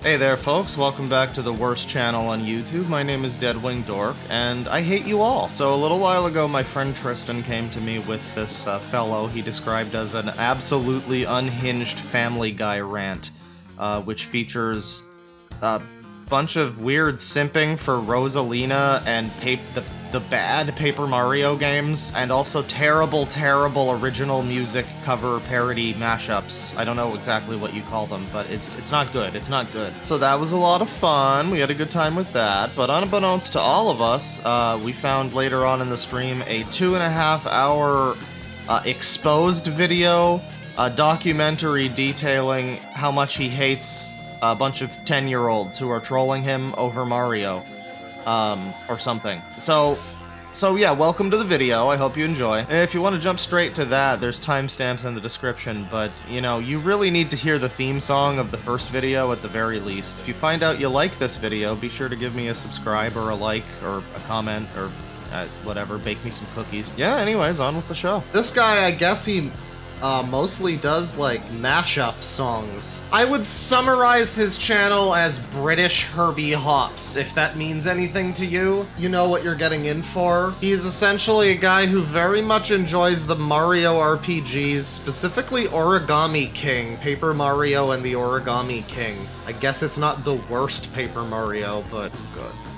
Hey there folks, welcome back to the worst channel on YouTube. My name is Deadwing Dork, and I hate you all. So a little while ago, my friend Tristan came to me with this fellow he described as an absolutely unhinged Family Guy rant, which features a bunch of weird simping for Rosalina and the bad Paper Mario games, and also terrible, terrible original music cover parody mashups. I don't know exactly what you call them, but it's not good. It's not good. So that was a lot of fun. We had a good time with that, but unbeknownst to all of us, we found later on in the stream a 2.5 hour exposed video, a documentary detailing how much he hates a bunch of 10-year-olds who are trolling him over Mario. Or something. So yeah, welcome to the video, I hope you enjoy. And if you want to jump straight to that, there's timestamps in the description, but, you know, you really need to hear the theme song of the first video at the very least. If you find out you like this video, be sure to give me a subscribe or a like or a comment or whatever, bake me some cookies. Yeah, anyways, on with the show. This guy, I guess he mostly does, like, mashup songs. I would summarize his channel as British Herbie Hops, if that means anything to you. You know what you're getting in for. He's essentially a guy who very much enjoys the Mario RPGs, specifically Origami King, Paper Mario and the Origami King. I guess it's not the worst Paper Mario, but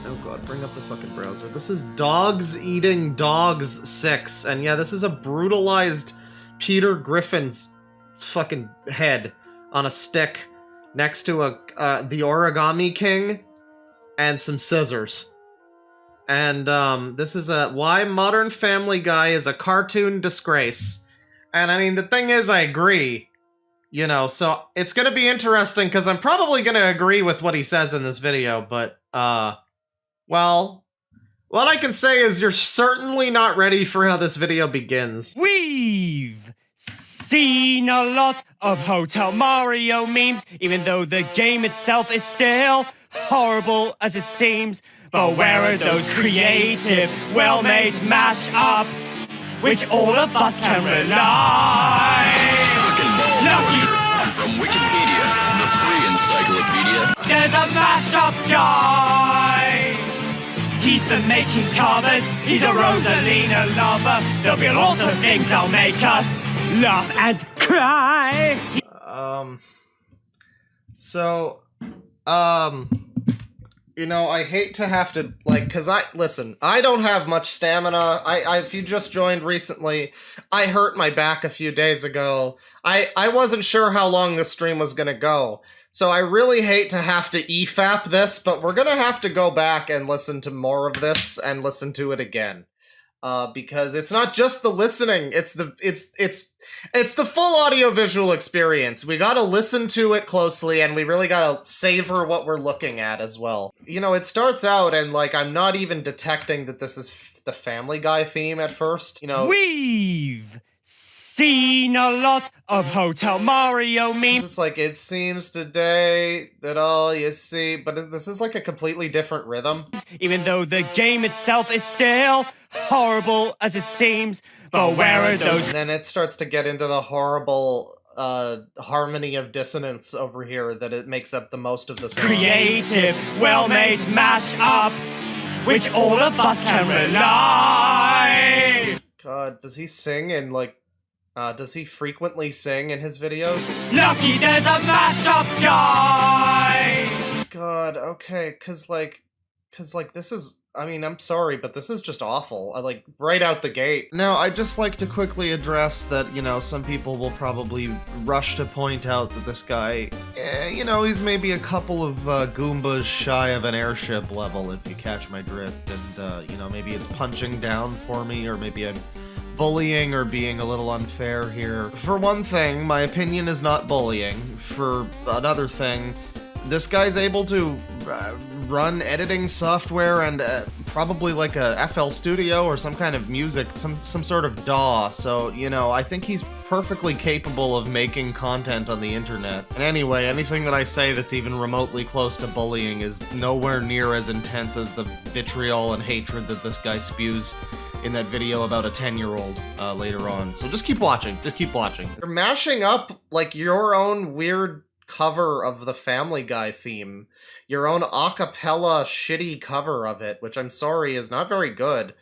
oh god, bring up the fucking browser. This is Dogs Eating Dogs 6, and yeah, this is a brutalized Peter Griffin's fucking head on a stick next to the Origami King and some scissors. And this is why Modern Family Guy is a cartoon disgrace. And I mean, the thing is, I agree. You know, so it's gonna be interesting because I'm probably gonna agree with what he says in this video, but well, what I can say is you're certainly not ready for how this video begins. We've seen a lot of Hotel Mario memes, even though the game itself is still horrible as it seems. But where are those creative, well-made mashups, which all of us can rely? From Wikipedia, the free encyclopedia. There's a mashup guy! He's been making covers, he's a Rosalina lover. There'll be lots of things that'll make us laugh and cry. You know, I hate to have to, like, cause listen, I don't have much stamina. If you just joined recently, I hurt my back a few days ago. I wasn't sure how long this stream was gonna go. So I really hate to have to EFAP this, but we're gonna have to go back and listen to more of this and listen to it again. Because it's not just the listening, it's the full audio-visual experience. We gotta listen to it closely, and we really gotta savor what we're looking at as well. You know, it starts out, and, like, I'm not even detecting that this is the Family Guy theme at first, you know. We've seen a lot of Hotel Mario memes. It's like, it seems today that all you see, but this is like a completely different rhythm. Even though the game itself is still horrible as it seems, but where are those? And then it starts to get into the horrible harmony of dissonance over here that it makes up the most of the song. Creative, well-made mashups, which all of us can rely. God, does he sing in, like, does he frequently sing in his videos? Lucky there's a mashup guy! God, okay, cause like, this is, I mean, I'm sorry, but this is just awful. Like, right out the gate. Now, I'd just like to quickly address that, you know, some people will probably rush to point out that this guy, you know, he's maybe a couple of Goombas shy of an airship level, if you catch my drift, and, you know, maybe it's punching down for me, or maybe I'm bullying or being a little unfair here. For one thing, my opinion is not bullying. For another thing, this guy's able to run editing software and probably like a FL Studio or some kind of music, some sort of DAW, so, you know, I think he's perfectly capable of making content on the internet. And anyway, anything that I say that's even remotely close to bullying is nowhere near as intense as the vitriol and hatred that this guy spews in that video about a 10-year-old later on. So just keep watching, just keep watching. You're mashing up, like, your own weird cover of the Family Guy theme. Your own a cappella shitty cover of it, which I'm sorry is not very good.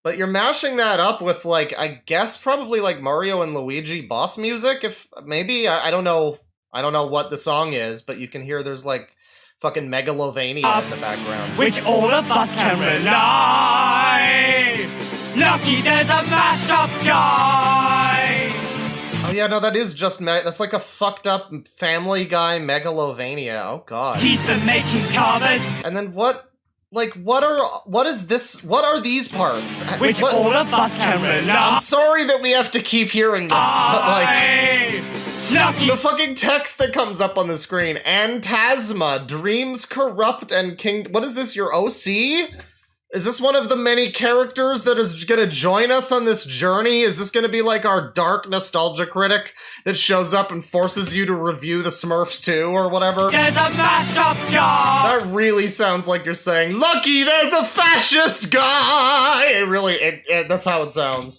But you're mashing that up with, like, I guess probably, like, Mario and Luigi boss music, if, maybe, I don't know. I don't know what the song is, but you can hear there's, like, fucking Megalovania in the background. Which all of us can rely. Lucky there's a mashup guy. Oh yeah, no, that is just, that's like a fucked up Family Guy Megalovania. Oh god. He's been making covers. And then what, like, what is this, what are these parts? Which all of us can rely. I'm sorry that we have to keep hearing this, but like... Lucky. The fucking text that comes up on the screen. Antasma, Dreams Corrupt, and King... What is this, your OC? Is this one of the many characters that is gonna join us on this journey? Is this gonna be like our dark nostalgia critic that shows up and forces you to review the Smurfs 2 or whatever? There's a mashup guy! That really sounds like you're saying, Lucky, there's a fascist guy! It really, that's how it sounds.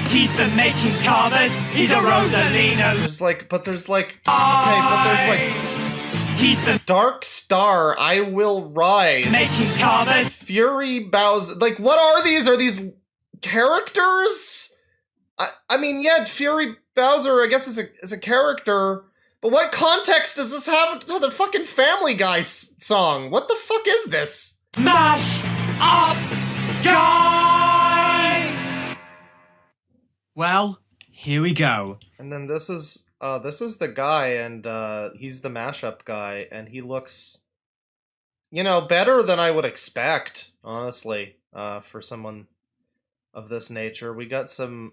He's been making covers, he's a Rosalino. There's like, okay, but there's like... He's been Dark Star, I Will Rise. making covers. Fury Bowser. Like, what are these? Are these characters? I mean, yeah, Fury Bowser, I guess, is a character. But what context does this have to the fucking Family Guy song? What the fuck is this? Mash up guy! Well, here we go. And then this is the guy, and he's the mashup guy, and he looks, you know, better than I would expect, honestly, for someone of this nature. We got some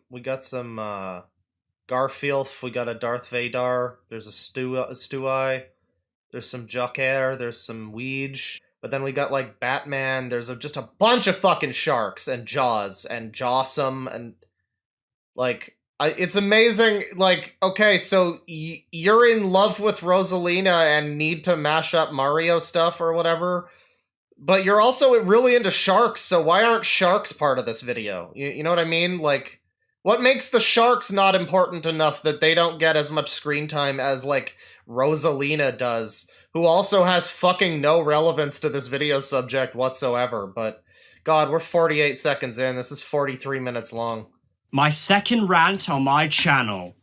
Garfield, we got a Darth Vader, there's a Stu-Eye, there's some Joker, there's some Ouija, but then we got, like, Batman, there's just a bunch of fucking sharks, and Jaws, and Jawsome, and, like... it's amazing, like, okay, so you're in love with Rosalina and need to mash up Mario stuff or whatever, but you're also really into sharks, so why aren't sharks part of this video? You know what I mean? Like, what makes the sharks not important enough that they don't get as much screen time as, like, Rosalina does, who also has fucking no relevance to this video subject whatsoever, but, God, we're 48 seconds in, this is 43 minutes long. My second rant on my channel.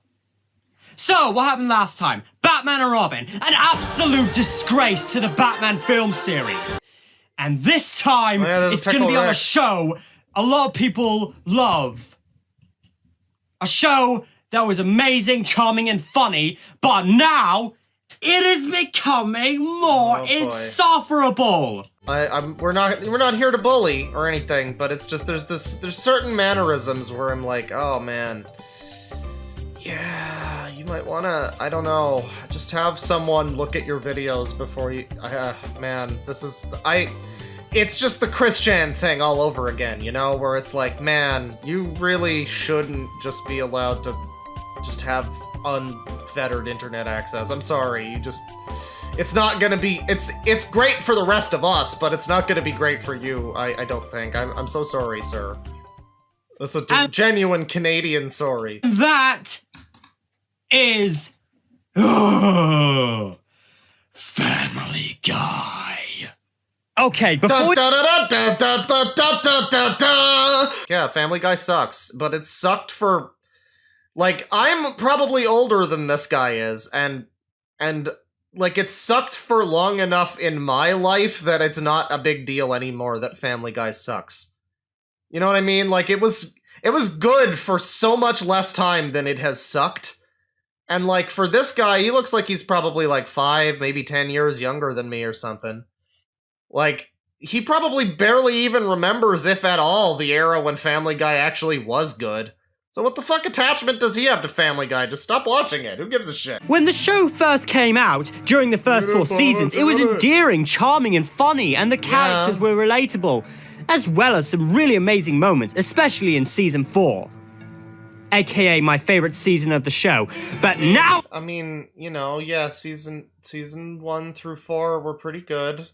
So, what happened last time? Batman and Robin, an absolute disgrace to the Batman film series. And this time, it's gonna be on a show a lot of people love. A show that was amazing, charming, and funny, but now, it is becoming more insufferable. We're not here to bully or anything, but it's just there's certain mannerisms where I'm like, oh man, yeah, you might wanna, I don't know, just have someone look at your videos before you, man, it's just the Christian thing all over again, you know, where it's like, man, you really shouldn't just be allowed to just have unfettered internet access. I'm sorry, it's not gonna be, it's great for the rest of us, but it's not gonna be great for you, I don't think. I'm so sorry, sir. That's a genuine Canadian sorry. That is... Family Guy. Okay, before... Yeah, Family Guy sucks, but it sucked for... Like, I'm probably older than this guy is, and like, it sucked for long enough in my life that it's not a big deal anymore that Family Guy sucks. You know what I mean? Like, it was good for so much less time than it has sucked. And, like, for this guy, he looks like he's probably, like, 5, maybe 10 years younger than me or something. Like, he probably barely even remembers, if at all, the era when Family Guy actually was good. So what the fuck attachment does he have to Family Guy? Just stop watching it. Who gives a shit? When the show first came out, during the first 4 seasons, it was endearing, charming, and funny, and the characters were relatable, as well as some really amazing moments, especially in season 4. AKA my favorite season of the show. But now... I mean, you know, yeah, season 1 through 4 were pretty good.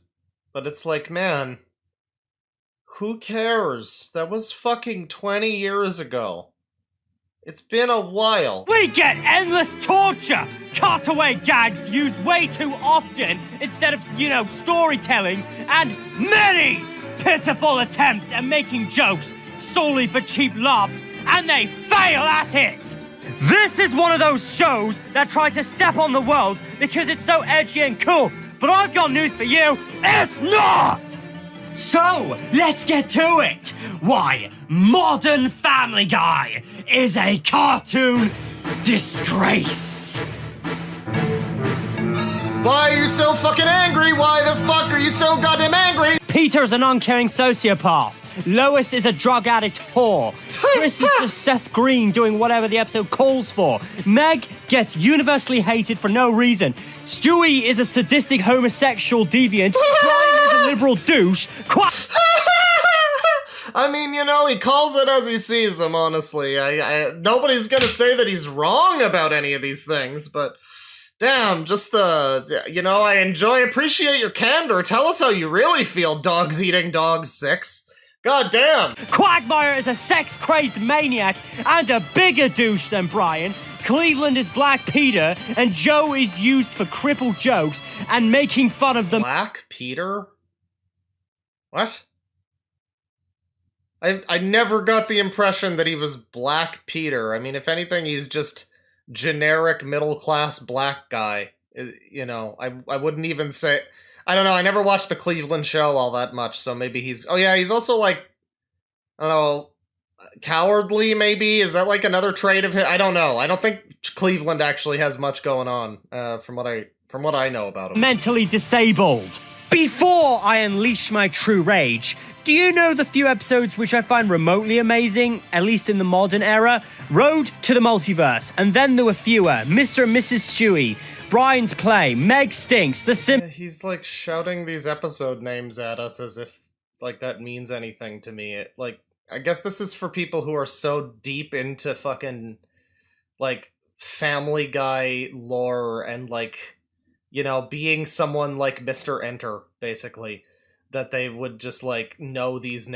But it's like, man, who cares? That was fucking 20 years ago. It's been a while. We get endless torture! Cutaway gags used way too often instead of, storytelling, and many pitiful attempts at making jokes solely for cheap laughs, and they fail at it! This is one of those shows that try to step on the world because it's so edgy and cool, but I've got news for you, it's not! So, let's get to it! Why, modern Family Guy is a cartoon disgrace! Why are you so fucking angry? Why the fuck are you so goddamn angry? Peter's an uncaring sociopath. Lois is a drug addict whore. Chris is just Seth Green doing whatever the episode calls for. Meg gets universally hated for no reason. Stewie is a sadistic homosexual deviant. Brian is a liberal douche. I mean, he calls it as he sees them, honestly. Nobody's gonna say that he's wrong about any of these things, but damn, just appreciate your candor. Tell us how you really feel, Dogs Eating Dogs 6. God damn! Quagmire is a sex-crazed maniac and a bigger douche than Brian. Cleveland is Black Peter, and Joe is used for crippled jokes and making fun of them. Black Peter? What? I never got the impression that he was Black Peter. I mean, if anything, he's just generic middle-class black guy. I wouldn't even say... I don't know, I never watched the Cleveland show all that much, so maybe he's... Oh yeah, he's also like... I don't know... Cowardly, maybe? Is that like another trait of his? I don't know. I don't think Cleveland actually has much going on, from what I know about him. Mentally disabled. Before I unleash my true rage, do you know the few episodes which I find remotely amazing, at least in the modern era? Road to the Multiverse, and then there were fewer. Mr. and Mrs. Stewie, Brian's Play, Meg Stinks, He's like shouting these episode names at us as if like that means anything to me. I guess this is for people who are so deep into fucking like Family Guy lore and like, being someone like Mr. Enter, basically, that they would just like know these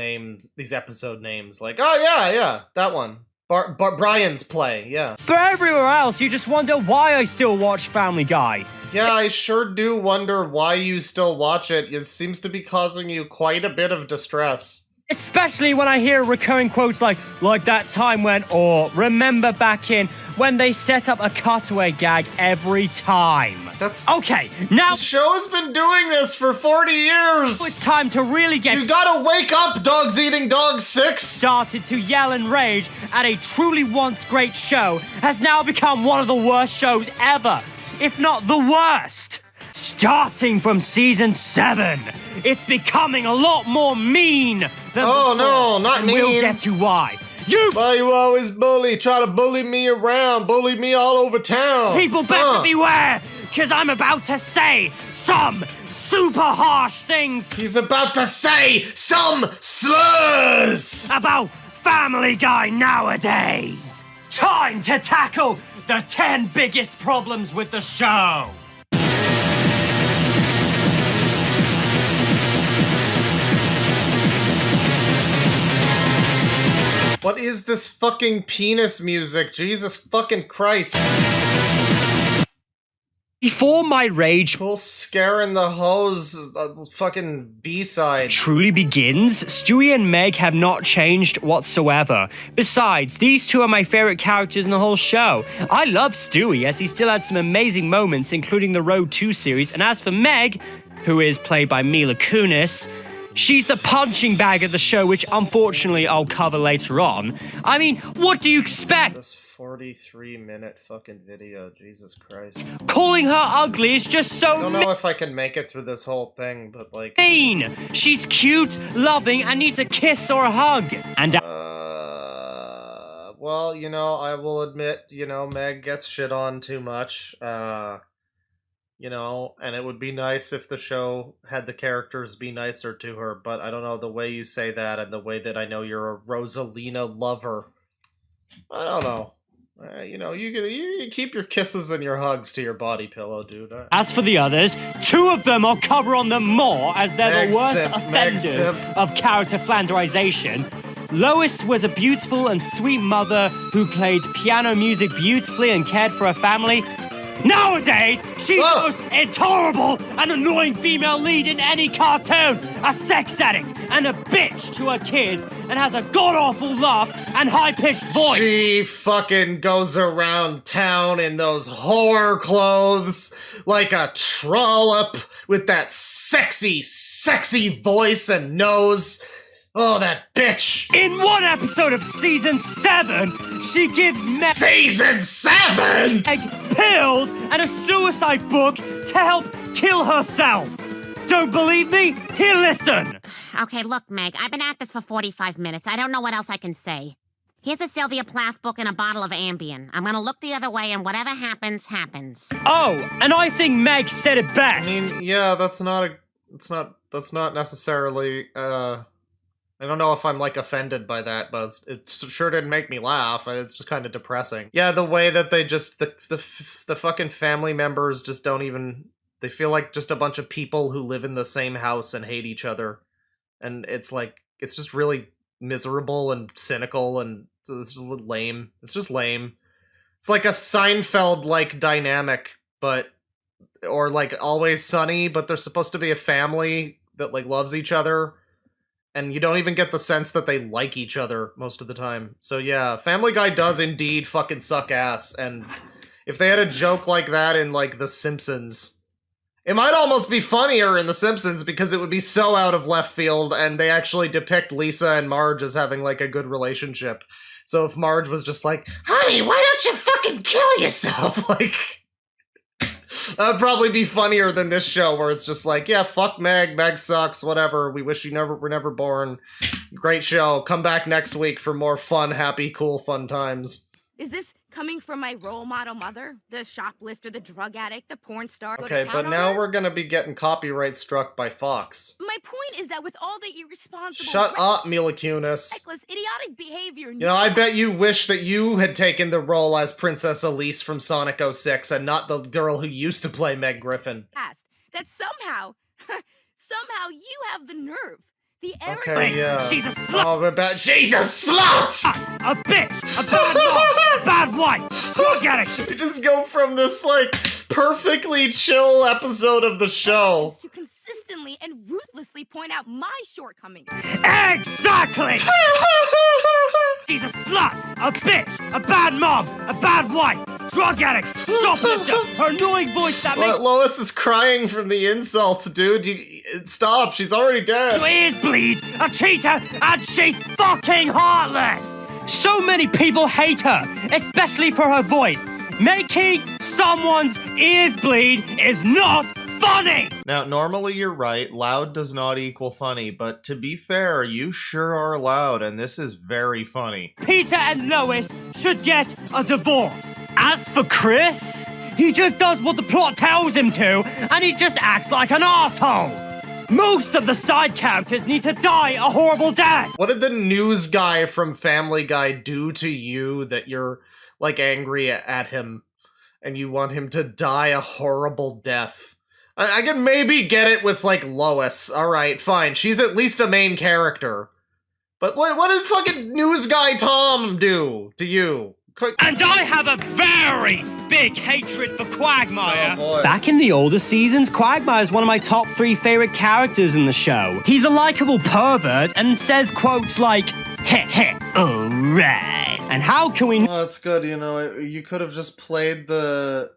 episode names. Like, oh yeah, that one. Brian's Play, yeah. But everywhere else, you just wonder why I still watch Family Guy. Yeah, I sure do wonder why you still watch it. It seems to be causing you quite a bit of distress. Especially when I hear recurring quotes like that time when, or remember back in, when they set up a cutaway gag every time. That's... Okay, now... The show has been doing this for 40 years! It's time to really get... You gotta wake up, Dogs Eating Dogs 6! Started to yell and rage at a truly once great show has now become one of the worst shows ever, if not the worst. Starting from season 7, it's becoming a lot more mean than before, no, not and mean. We'll get to why. Why you always try to bully me around, bully me all over town. People better beware, because I'm about to say some super harsh things. He's about to say some slurs about Family Guy nowadays. Time to tackle the 10 biggest problems with the show. What is this fucking penis music? Jesus fucking Christ. Before my rage Cool scaring the hose fucking B-side truly begins, Stewie and Meg have not changed whatsoever. Besides, these two are my favorite characters in the whole show. I love Stewie as he still had some amazing moments, including the Road 2 series, and as for Meg, who is played by Mila Kunis, she's the punching bag of the show, which unfortunately I'll cover later on. I mean, what do you expect? This 43-minute fucking video, Jesus Christ. Calling her ugly is just so I don't know if I can make it through this whole thing, but like... mean! She's cute, loving, and needs a kiss or a hug. And well, I will admit, Meg gets shit on too much. And it would be nice if the show had the characters be nicer to her, but I don't know, the way you say that and the way that I know you're a Rosalina lover, I don't know. You keep your kisses and your hugs to your body pillow, dude. As for the others, 2 of them I'll cover on them more, as they're the worst offenders of character flanderization. Lois was a beautiful and sweet mother who played piano music beautifully and cared for her family. Nowadays, she's the most intolerable and annoying female lead in any cartoon, a sex addict and a bitch to her kids, and has a god-awful laugh and high-pitched voice. She fucking goes around town in those whore clothes like a trollop with that sexy, sexy voice and nose. Oh, that bitch! In one episode of Season 7, she gives Meg Season 7?! pills and a suicide book to help kill herself. Don't believe me? Here, listen! Okay, look, Meg, I've been at this for 45 minutes. I don't know what else I can say. Here's a Sylvia Plath book and a bottle of Ambien. I'm gonna look the other way, and whatever happens, happens. Oh, and I think Meg said it best. I mean, yeah, that's not necessarily, I don't know if I'm, like, offended by that, but it sure didn't make me laugh. It's just kind of depressing. Yeah, the way that they just, the fucking family members just don't even, they feel like just a bunch of people who live in the same house and hate each other. And it's like, it's just really miserable and cynical, and it's just lame. It's just lame. It's like a Seinfeld-like dynamic, but, or like Always Sunny, but they're supposed to be a family that, like, loves each other. And you don't even get the sense that they like each other most of the time. So yeah, Family Guy does indeed fucking suck ass, and if they had a joke like that in, like, The Simpsons, it might almost be funnier in The Simpsons because it would be so out of left field, and they actually depict Lisa and Marge as having, like, a good relationship. So if Marge was just like, honey, why don't you fucking kill yourself? Like, that'd probably be funnier than this show where it's just like, yeah, fuck Meg, Meg sucks, whatever, we wish you were never born. Great show, come back next week for more fun, happy, cool, fun times. Is this coming from my role model mother? The shoplifter, the drug addict, the porn star? Okay, but now we're gonna be getting copyright struck by Fox. My point is that with all the irresponsible... Shut up, Mila Kunis. ...reckless, idiotic behavior... You know, I bet you wish that you had taken the role as Princess Elise from Sonic 06 and not the girl who used to play Meg Griffin. ...that somehow you have the nerve. The okay, yeah. She's a slut! Oh, she's a slut! A bitch! A bad mom! A bad wife! Drug addict! You just go from this, like, perfectly chill episode of the show to consistently and ruthlessly point out my shortcomings. Exactly! She's a slut! A bitch! A bad mom! A bad wife! Drug addict! Shoplifter! Her annoying voice that makes... Lois is crying from the insults, dude. Stop, she's already dead. Her ears bleed! A cheater! And she's fucking heartless! So many people hate her, especially for her voice. Making someone's ears bleed is not funny! Now, normally you're right, loud does not equal funny, but to be fair, you sure are loud, and this is very funny. Peter and Lois should get a divorce. As for Chris, he just does what the plot tells him to, and he just acts like an asshole. Most of the side characters need to die a horrible death. What did the news guy from Family Guy do to you that you're, like, angry at him, and you want him to die a horrible death? I can maybe get it with, like, Lois. Alright, fine. She's at least a main character. But what did fucking news guy Tom do to you? And I have a very big hatred for Quagmire. Oh boy. Back in the older seasons, Quagmire is one of my top 3 favorite characters in the show. He's a likable pervert and says quotes like, heh heh, alright. And how can we... Oh, that's good, you know, you could have just played the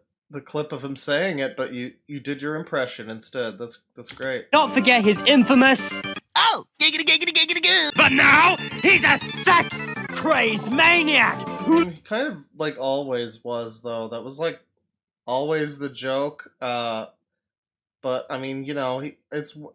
clip of him saying it, but you did your impression instead. That's great. Not forget his infamous... Oh, giggity giggity giggity goo. But now, he's a sex-crazed maniac. He kind of, like, always was, though. That was, like, always the joke. But, I mean, you know,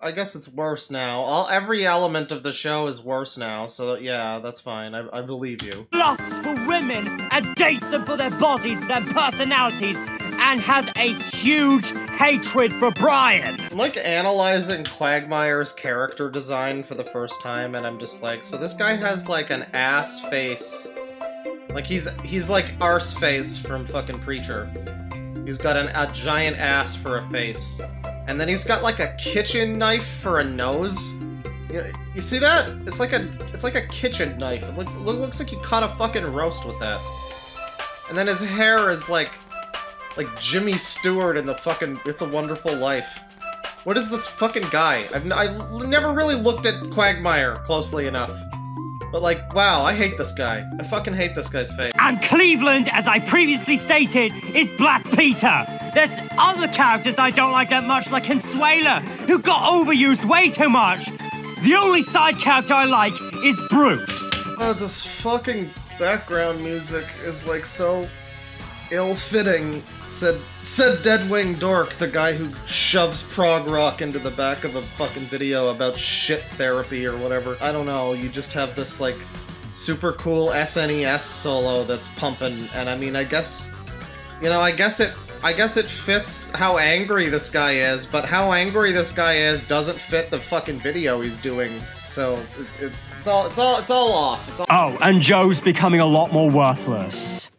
I guess it's worse now. Every element of the show is worse now, so, yeah, that's fine. I believe you. Lusts for women and dates them for their bodies, their personalities, and has a huge hatred for Brian. I'm, like, analyzing Quagmire's character design for the first time, and I'm just like, so this guy has, like, an ass face... Like, he's like Arseface from fucking Preacher. He's got a giant ass for a face. And then he's got, like, a kitchen knife for a nose. You see that? It's like a kitchen knife. It looks like you cut a fucking roast with that. And then his hair is like Jimmy Stewart in the fucking It's a Wonderful Life. What is this fucking guy? I've never really looked at Quagmire closely enough. But like, wow, I hate this guy. I fucking hate this guy's face. And Cleveland, as I previously stated, is Black Peter. There's other characters I don't like that much, like Consuela, who got overused way too much. The only side character I like is Bruce. Oh, this fucking background music is like so ill-fitting, said Deadwing Dork, the guy who shoves prog rock into the back of a fucking video about shit therapy or whatever. I don't know, you just have this like super cool SNES solo that's pumping, and I mean, I guess it fits how angry this guy is, but how angry this guy is doesn't fit the fucking video he's doing. So it's all off. It's all Oh, and Joe's becoming a lot more worthless.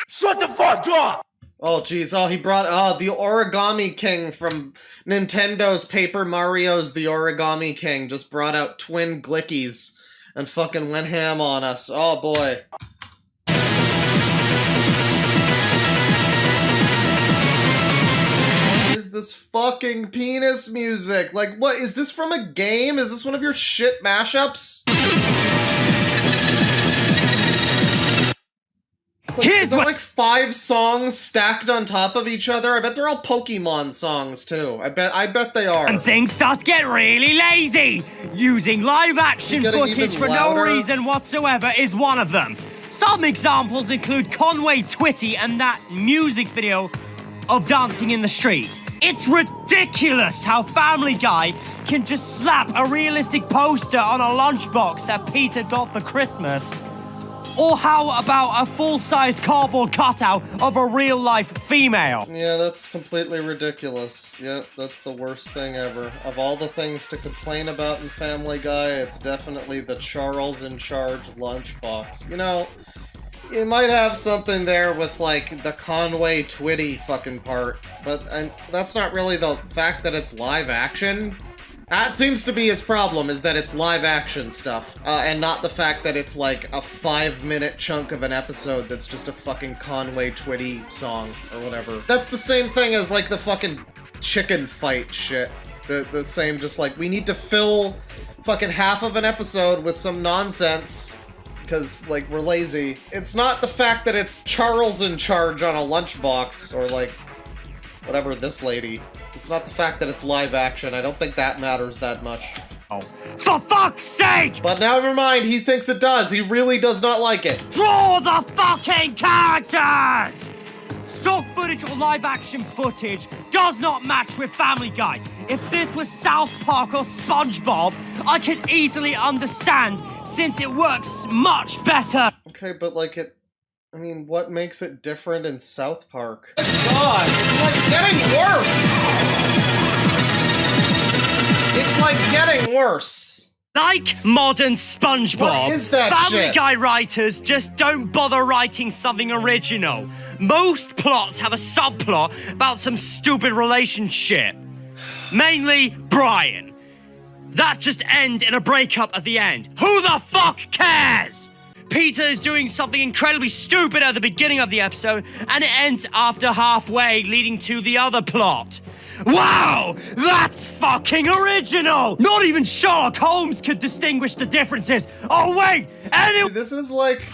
Shut the fuck up! Oh jeez, he brought the Origami King from Nintendo's Paper Mario's The Origami King just brought out twin Glickies and fucking went ham on us. Oh boy. What is this fucking penis music? Like, what, is this from a game? Is this one of your shit mashups? Is that like 5 songs stacked on top of each other? I bet they're all Pokemon songs too. I bet they are. And things start to get really lazy. Using live action footage for no reason whatsoever is one of them. Some examples include Conway Twitty and that music video of Dancing in the Street. It's ridiculous how Family Guy can just slap a realistic poster on a lunchbox that Peter got for Christmas. Or how about a full-sized cardboard cutout of a real-life female? Yeah, that's completely ridiculous. Yep, that's the worst thing ever. Of all the things to complain about in Family Guy, it's definitely the Charles in Charge lunchbox. You know, you might have something there with, like, the Conway Twitty fucking part, but that's not really the fact that it's live action. That seems to be his problem, is that it's live action stuff, and not the fact that it's like a 5-minute chunk of an episode that's just a fucking Conway Twitty song, or whatever. That's the same thing as like the fucking chicken fight shit. The same, just like, we need to fill fucking half of an episode with some nonsense, because, like, we're lazy. It's not the fact that it's Charles in Charge on a lunchbox, or like, whatever, this lady. It's not the fact that it's live action. I don't think that matters that much. Oh. For fuck's sake! But now never mind, he thinks it does. He really does not like it. Draw the fucking characters! Stock footage or live action footage does not match with Family Guy. If this was South Park or SpongeBob, I could easily understand, since it works much better. Okay, but like I mean, what makes it different in South Park? God, it's like getting worse! It's like getting worse. Like modern SpongeBob, what is that Family shit? Guy writers just don't bother writing something original. Most plots have a subplot about some stupid relationship. Mainly Brian. That just ends in a breakup at the end. Who the fuck cares? Peter is doing something incredibly stupid at the beginning of the episode, and it ends after halfway, leading to the other plot. Wow! That's fucking original! Not even Sherlock Holmes could distinguish the differences. Oh, wait! This is like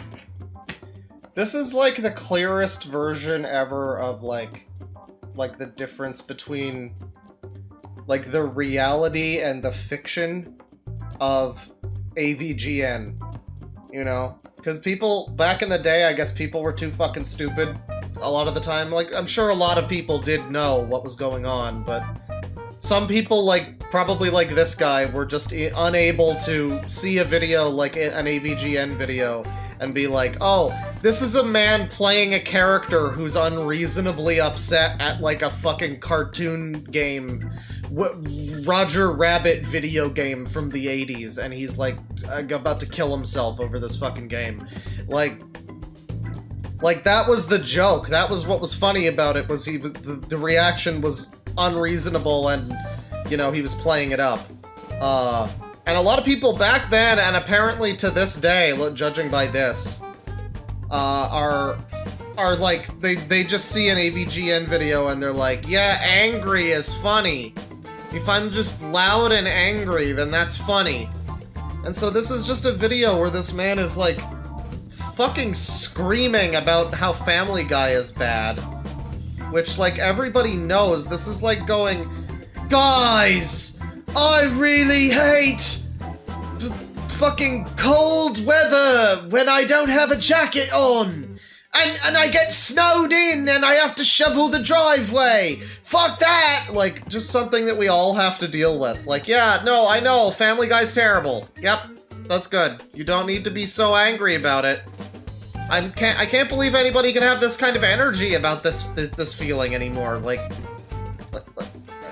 the clearest version ever of like the difference between like the reality and the fiction of AVGN, you know? Because people, back in the day, I guess people were too fucking stupid a lot of the time. Like, I'm sure a lot of people did know what was going on, but some people, like, probably like this guy, were just unable to see a video like an AVGN video and be like, oh, this is a man playing a character who's unreasonably upset at, like, a fucking cartoon game, Roger Rabbit video game from the 80s, and he's, like, about to kill himself over this fucking game. Like, that was the joke. That was what was funny about it, was the reaction was unreasonable and you know, he was playing it up. And a lot of people back then, and apparently to this day, judging by this, are like, they just see an AVGN video and they're like, yeah, angry is funny. If I'm just loud and angry, then that's funny. And so this is just a video where this man is like fucking screaming about how Family Guy is bad. Which, like, everybody knows. This is like going, guys, I really hate fucking cold weather when I don't have a jacket on. And I get snowed in and I have to shovel the driveway. Fuck that! Like, just something that we all have to deal with. Like, yeah, no, I know, Family Guy's terrible. Yep, that's good. You don't need to be so angry about it. I can't believe anybody can have this kind of energy about this feeling anymore. Like,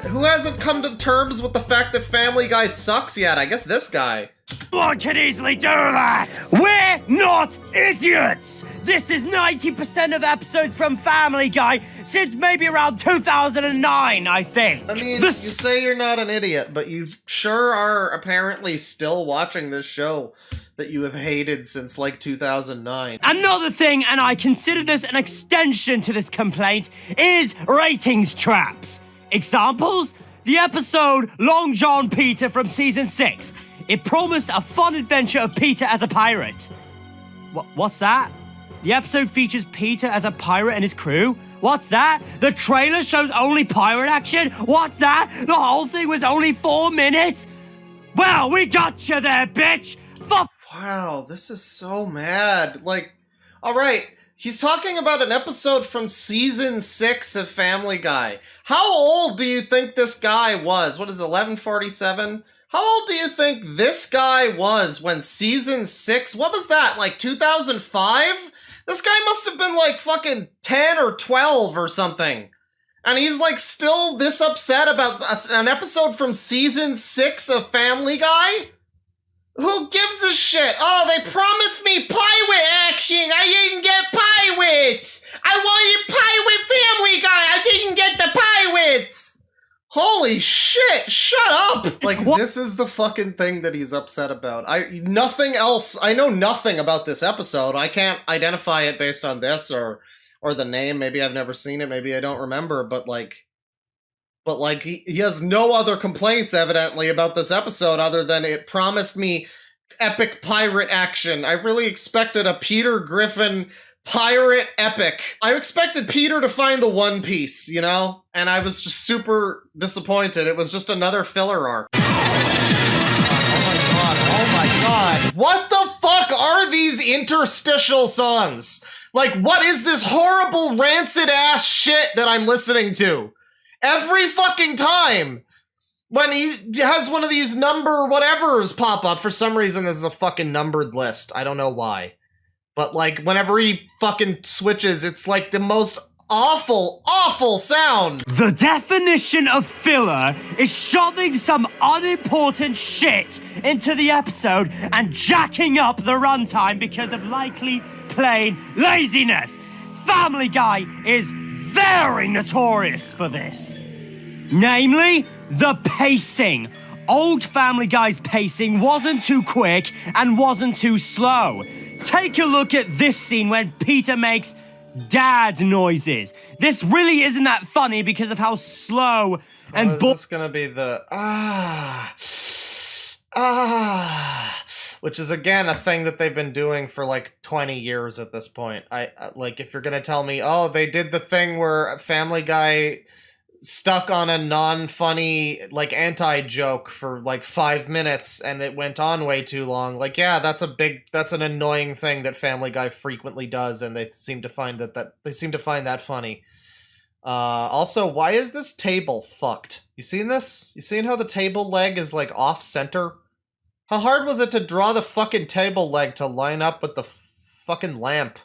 who hasn't come to terms with the fact that Family Guy sucks yet? I guess this guy. One can easily do that! We're not idiots! This is 90% of episodes from Family Guy since maybe around 2009, I think. I mean, you say you're not an idiot, but you sure are apparently still watching this show that you have hated since, like, 2009. Another thing, and I consider this an extension to this complaint, is ratings traps. Examples? The episode Long John Peter from Season 6. It promised a fun adventure of Peter as a pirate. What's that? The episode features Peter as a pirate and his crew? What's that? The trailer shows only pirate action? What's that? The whole thing was only 4 minutes? Well, we got you there, bitch! Wow, this is so mad. Like, alright, he's talking about an episode from Season 6 of Family Guy. How old do you think this guy was? What is it, 1147? How old do you think this guy was when Season 6, what was that, like 2005? This guy must have been like fucking 10 or 12 or something. And he's like still this upset about an episode from Season 6 of Family Guy? Who gives a shit? Oh, they promised me pirate action! I didn't get pirates! I wanted pirate Family Guy! I didn't get the pirates! Holy shit, shut up! Like, this is the fucking thing that he's upset about. Nothing else, I know nothing about this episode. I can't identify it based on this or the name. Maybe I've never seen it, maybe I don't remember, but he has no other complaints, evidently, about this episode other than it promised me epic pirate action. I really expected a Peter Griffin pirate epic. I expected Peter to find the One Piece, you know? And I was just super disappointed. It was just another filler arc. Oh my god. What the fuck are these interstitial songs? Like, what is this horrible rancid ass shit that I'm listening to? Every fucking time! When he has one of these number whatevers pop up, for some reason this is a fucking numbered list. I don't know why. But, like, whenever he fucking switches, it's like the most awful, awful sound! The definition of filler is shoving some unimportant shit into the episode and jacking up the runtime because of likely plain laziness. Family Guy is very notorious for this. Namely, the pacing. Old Family Guy's pacing wasn't too quick and wasn't too slow. Take a look at this scene when Peter makes dad noises. This really isn't that funny because of how slow and is this gonna be the which is again a thing that they've been doing for like 20 years at this point. I like, if you're gonna tell me, oh, they did the thing where Family Guy stuck on a non-funny, like, anti-joke for, like, 5 minutes, and it went on way too long. Like, yeah, that's an annoying thing that Family Guy frequently does, and they seem to find that funny. Also, why is this table fucked? You seen this? You seen how the table leg is, like, off-center? How hard was it to draw the fucking table leg to line up with the fucking lamp?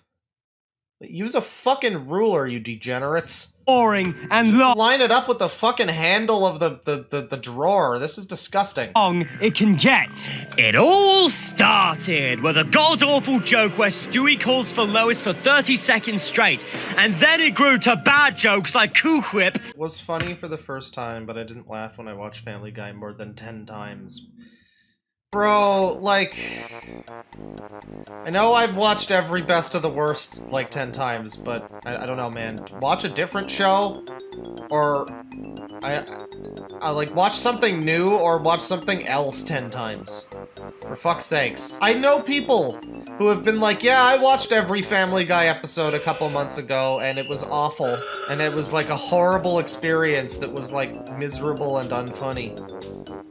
Use a fucking ruler, you degenerates. Boring and long Line it up with the fucking handle of the drawer. This is disgusting. it can get. It all started with a god-awful joke where Stewie calls for Lois for 30 seconds straight, and then it grew to bad jokes like Coo Whip. It was funny for the first time, but I didn't laugh when I watched Family Guy more than 10 times. Bro, like... I know I've watched every Best of the Worst like 10 times, but I don't know, man. Watch a different show, or... I like, watch something new, or watch something else 10 times. For fuck's sakes. I know people who have been like, yeah, I watched every Family Guy episode a couple months ago, and it was awful. And it was like a horrible experience that was like miserable and unfunny.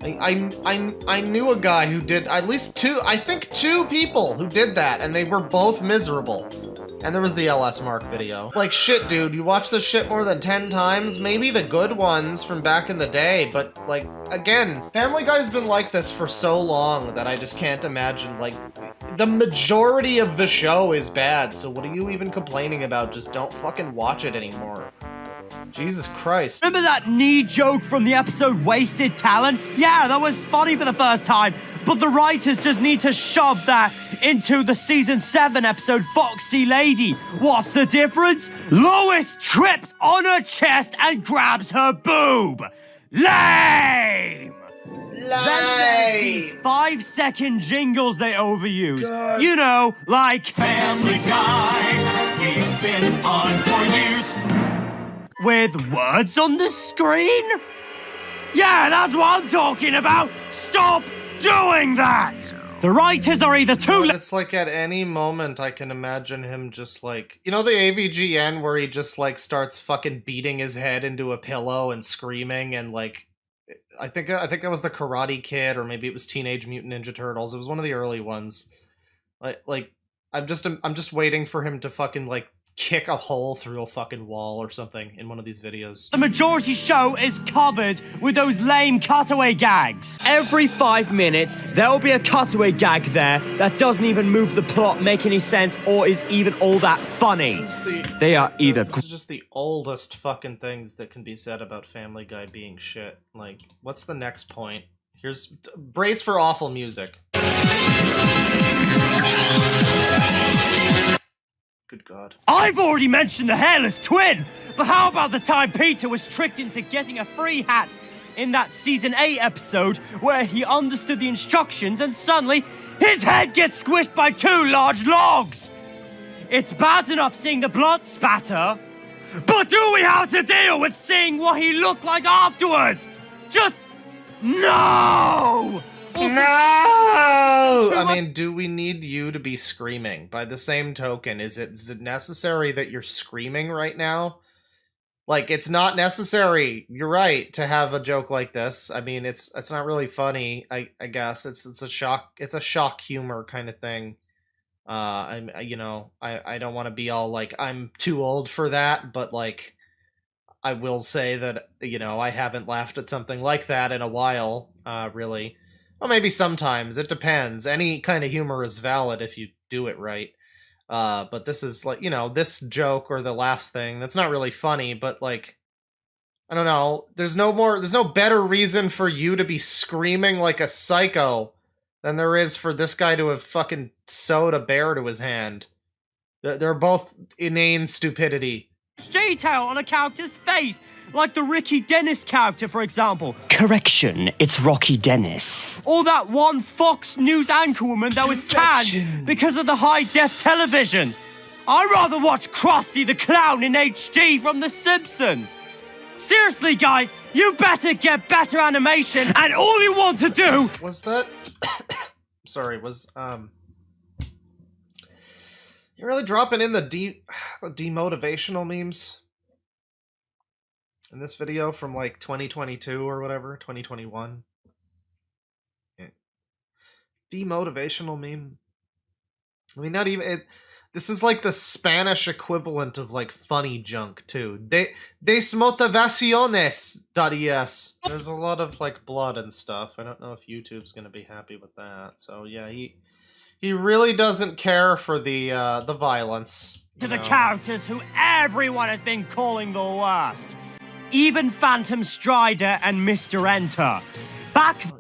I knew a guy who did at least two people who did that, and they were both miserable. And there was the LS Mark video. Like, shit, dude, you watch this shit more than 10 times? Maybe the good ones from back in the day, but, like, again, Family Guy's been like this for so long that I just can't imagine, like, the majority of the show is bad, so what are you even complaining about? Just don't fucking watch it anymore. Jesus Christ. Remember that knee joke from the episode Wasted Talent? Yeah, that was funny for the first time, but the writers just need to shove that into the season 7 episode Foxy Lady. What's the difference? Lois trips on her chest and grabs her boob. Lame! Then there's these 5-second jingles they overuse. God. You know, like Family Guy, we've been on for years. With words on the screen? Yeah, that's what I'm talking about! Stop doing that! The writers are either too It's like at any moment I can imagine him just like... You know the AVGN where he just like starts fucking beating his head into a pillow and screaming and like... I think that was the Karate Kid, or maybe it was Teenage Mutant Ninja Turtles. It was one of the early ones. Like I'm just waiting for him to fucking like kick a hole through a fucking wall or something in one of these videos. The majority show is covered with those lame cutaway gags. Every 5 minutes, there'll be a cutaway gag there that doesn't even move the plot, make any sense, or is even all that funny. They are either... This is just the oldest fucking things that can be said about Family Guy being shit. Like, what's the next point? Here's... Brace for awful music. Good God. I've already mentioned the hairless twin, but how about the time Peter was tricked into getting a free hat in that season 8 episode where he understood the instructions and suddenly his head gets squished by 2 large logs? It's bad enough seeing the blood spatter, but do we have to deal with seeing what he looked like afterwards? Just no! No! I mean, do we need you to be screaming? By the same token, is it necessary that you're screaming right now? Like, it's not necessary, you're right, to have a joke like this. I mean, it's not really funny, I guess. It's a shock humor kind of thing. I don't want to be all like, I'm too old for that, but like, I will say that, you know, I haven't laughed at something like that in a while, really. Well, maybe sometimes. It depends. Any kind of humor is valid if you do it right. But this is like, you know, this joke or the last thing, that's not really funny, but like, I don't know. There's no better reason for you to be screaming like a psycho than there is for this guy to have fucking sewed a bear to his hand. They're both inane stupidity. Detail on a character's face, like the Ricky Dennis character, for example. Correction, it's Rocky Dennis. Or that one Fox News anchorwoman that was canned because of the high-def television. I'd rather watch Krusty the Clown in HD from The Simpsons. Seriously, guys, you better get better animation, and all you want to do... Was that... Sorry, was, You're really dropping in the demotivational memes in this video from like 2022 or whatever, 2021. Yeah. Demotivational meme. I mean, not even this is like the Spanish equivalent of like funny junk too. Desmotivaciones.es. There's a lot of like blood and stuff. I don't know if YouTube's gonna be happy with that. So yeah, he really doesn't care for the violence. to the characters who everyone has been calling the worst. Even Phantom Strider and Mr. Enter.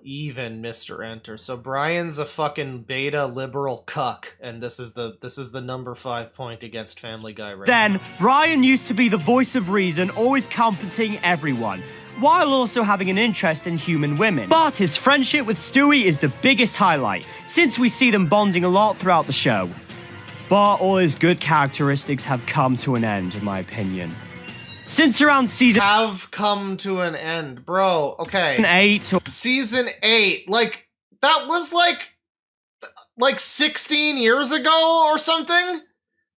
Even Mr. Enter. So Brian's a fucking beta liberal cuck, and this is the number 5 point against Family Guy right Then, now. Brian used to be the voice of reason, always comforting everyone, while also having an interest in human women. But his friendship with Stewie is the biggest highlight, since we see them bonding a lot throughout the show. But all his good characteristics have come to an end, in my opinion. Since around season... Have come to an end. Bro, okay. 8... Season 8, like, that was like 16 years ago or something?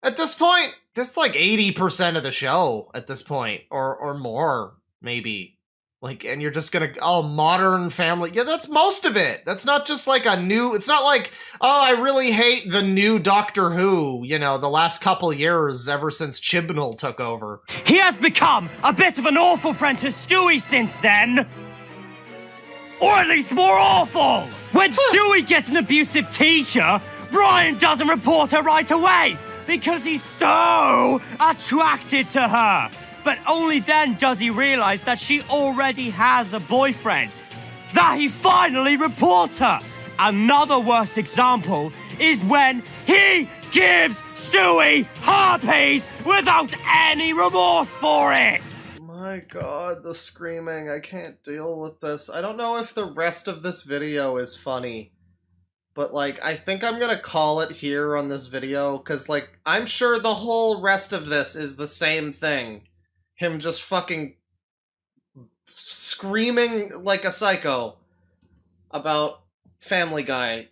At this point? That's like 80% of the show at this point, or more, maybe. Like, and you're just gonna, oh, Modern Family. Yeah, that's most of it. That's not just like a new, it's not like, oh, I really hate the new Doctor Who, you know, the last couple years ever since Chibnall took over. He has become a bit of an awful friend to Stewie since then. Or at least more awful. When Stewie gets an abusive teacher, Brian doesn't report her right away because he's so attracted to her. But only then does he realize that she already has a boyfriend, that he finally reports her. Another worst example is when he gives Stewie harpies without any remorse for it. My god, the screaming. I can't deal with this. I don't know if the rest of this video is funny, but like, I think I'm gonna call it here on this video, because like, I'm sure the whole rest of this is the same thing. Him just fucking screaming like a psycho about Family Guy,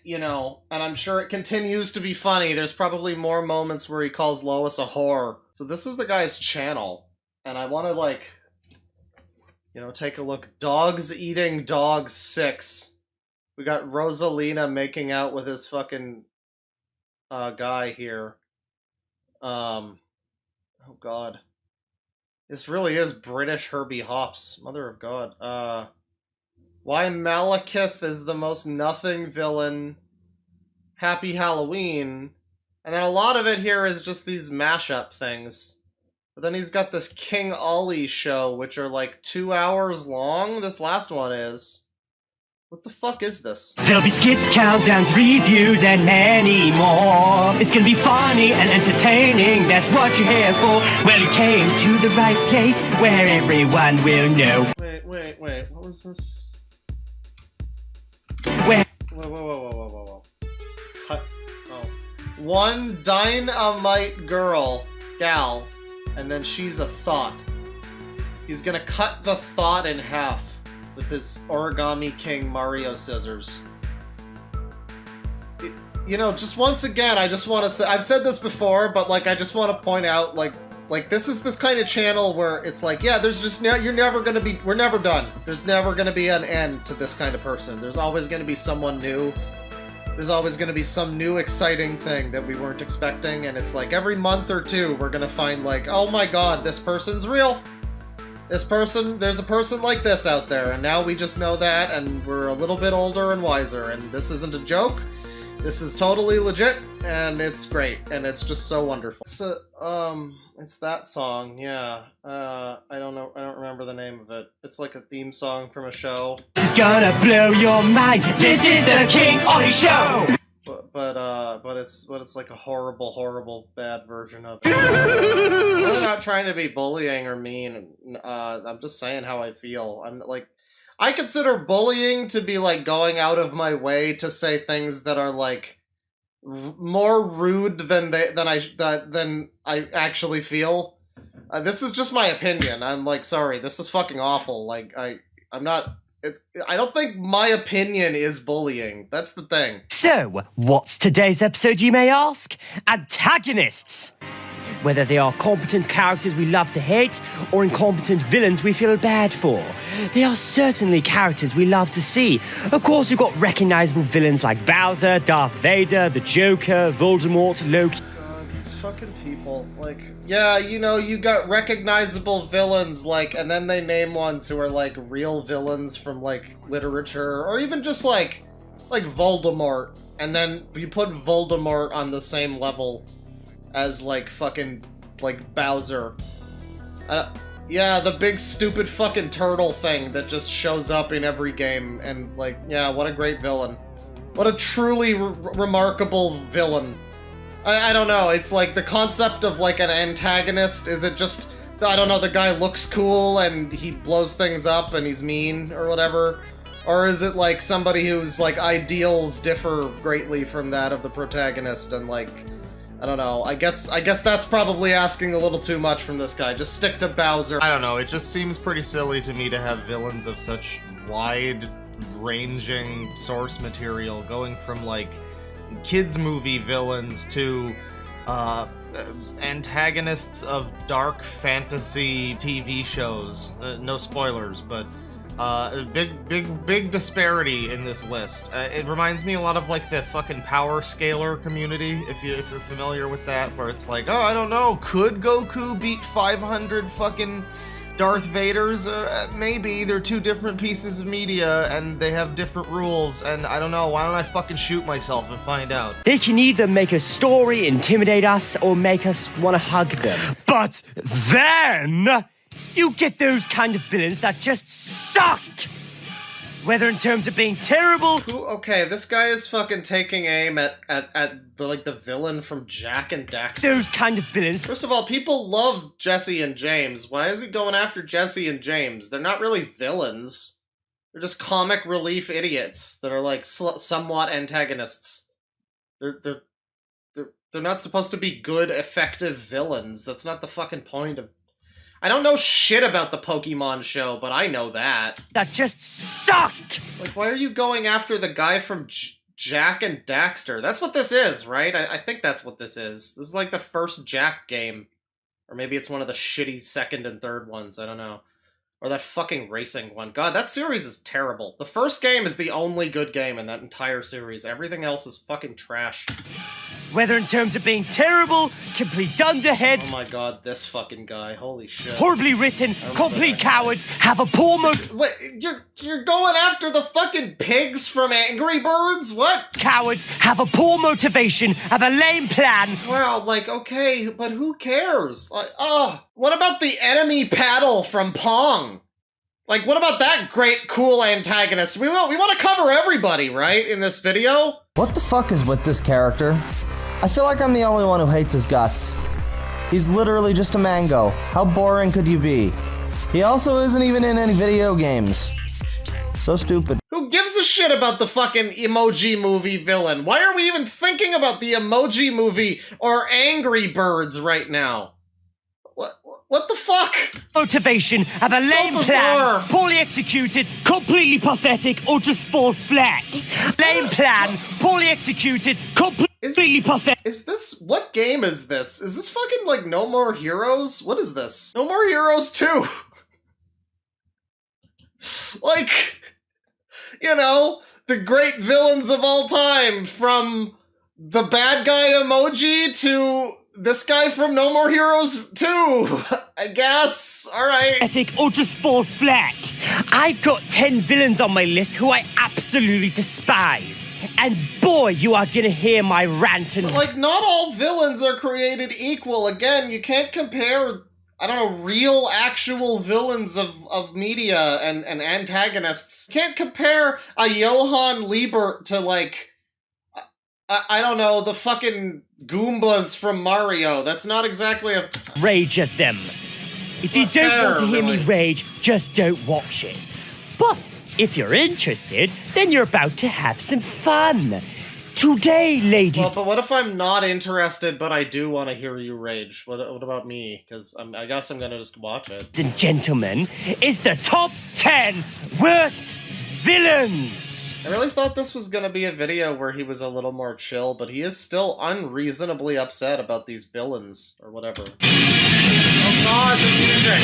you know, and I'm sure it continues to be funny. There's probably more moments where he calls Lois a whore. So this is the guy's channel, and I want to, like, you know, take a look. Dogs Eating Dogs 6. We got Rosalina making out with his fucking guy here. Oh god. This really is British Herbie Hops. Mother of God. Why Malekith is the most nothing villain. Happy Halloween. And then a lot of it here is just these mashup things. But then he's got this King Ollie show, which are like 2 hours long. This last one is. What the fuck is this? There'll be skits, countdowns, reviews, and many more. It's gonna be funny and entertaining, that's what you're here for. Well, you came to the right place where everyone will know. Wait, what was this? Where? Whoa. Cut. Oh. One dynamite gal, and then she's a thought. He's gonna cut the thought in half with this Origami King Mario scissors. You know, just once again, I just want to say, I've said this before, but like, I just want to point out, like this is this kind of channel where it's like, yeah, there's just, you're never gonna be, we're never done. There's never gonna be an end to this kind of person. There's always gonna be someone new. There's always gonna be some new exciting thing that we weren't expecting, and it's like every month or two, we're gonna find like, oh my god, this person's real. This person, there's a person like this out there, and now we just know that, and we're a little bit older and wiser, and this isn't a joke. This is totally legit, and it's great, and it's just so wonderful. It's that song, yeah. I don't know, I don't remember the name of it. It's like a theme song from a show. This is gonna blow your mind. This is the King Ollie Show! But it's like a horrible bad version of it. I'm really not trying to be bullying or mean. I'm just saying how I feel. I'm like, I consider bullying to be like going out of my way to say things that are like more rude than I actually feel. This is just my opinion. I'm like, sorry, this is fucking awful. Like I'm not. I don't think my opinion is bullying. That's the thing. So, what's today's episode, you may ask? Antagonists! Whether they are competent characters we love to hate, or incompetent villains we feel bad for, they are certainly characters we love to see. Of course, we've got recognizable villains like Bowser, Darth Vader, the Joker, Voldemort, Loki. God, these fucking people. Like, yeah, you know, you got recognizable villains, like, and then they name ones who are, like, real villains from, like, literature, or even just, like Voldemort, and then you put Voldemort on the same level as, like, fucking, like, Bowser. Yeah, the big stupid fucking turtle thing that just shows up in every game, and, like, yeah, what a great villain. What a truly remarkable villain. I don't know, it's like the concept of, like, an antagonist, is it just, I don't know, the guy looks cool and he blows things up and he's mean or whatever? Or is it, like, somebody whose, like, ideals differ greatly from that of the protagonist and, like, I don't know, I guess that's probably asking a little too much from this guy. Just stick to Bowser. I don't know, it just seems pretty silly to me to have villains of such wide-ranging source material, going from, like, kids' movie villains to, antagonists of dark fantasy TV shows. No spoilers, but big disparity in this list. It reminds me a lot of like the fucking power scaler community, if you're familiar with that, where it's like, oh, I don't know, could Goku beat 500 fucking Darth Vaders? Maybe. They're two different pieces of media and they have different rules, and I don't know, why don't I fucking shoot myself and find out? They can either make a story intimidate us or make us want to hug them. But then you get those kind of villains that just suck! Whether in terms of being terrible... Okay, this guy is fucking taking aim at the villain from Jak and Daxter. Those kind of villains... First of all, people love Jesse and James. Why is he going after Jesse and James? They're not really villains. They're just comic relief idiots that are, like, somewhat antagonists. They're not supposed to be good, effective villains. That's not the fucking point of... I don't know shit about the Pokemon show, but I know that. That just suck! Like, why are you going after the guy from Jak and Daxter? That's what this is, right? I think that's what this is. This is like the first Jak game. Or maybe it's one of the shitty second and third ones, I don't know. Or that fucking racing one. God, that series is terrible. The first game is the only good game in that entire series. Everything else is fucking trash. Whether in terms of being terrible, complete dunderheads... Oh my god, this fucking guy. Holy shit. Horribly written, complete cowards, have a poor Wait, you're going after the fucking pigs from Angry Birds? What? Cowards have a poor motivation, have a lame plan. Well, like, okay, but who cares? Like, what about the enemy paddle from Pong? Like, what about that great, cool antagonist? We want to cover everybody, right, in this video? What the fuck is with this character? I feel like I'm the only one who hates his guts. He's literally just a mango. How boring could you be? He also isn't even in any video games. So stupid. Who gives a shit about the fucking Emoji Movie villain? Why are we even thinking about the Emoji Movie or Angry Birds right now? What the fuck? Motivation, have a lame plan, poorly executed, completely pathetic, or just fall flat. Lame plan, poorly executed, completely pathetic. Is this, what game is this? Is this fucking like No More Heroes? What is this? No More Heroes 2. Like, you know, the great villains of all time, from the bad guy emoji to this guy from No More Heroes 2, I guess. Alright. Or just fall flat. I've got 10 villains on my list who I absolutely despise. And boy, you are gonna hear my rant and... But, like, not all villains are created equal. Again, you can't compare, I don't know, real, actual villains of media and antagonists. You can't compare a Johann Liebert to, like, I don't know, the fucking Goombas from Mario. That's not exactly a... Rage at them. If you don't want to hear me rage, just don't watch it. But if you're interested, then you're about to have some fun. Today, ladies... Well, but what if I'm not interested, but I do want to hear you rage? What about me? Because I guess I'm gonna just watch it. And gentlemen, is the top 10 worst villains. I really thought this was gonna be a video where he was a little more chill, but he is still unreasonably upset about these villains, or whatever. Oh god, the music!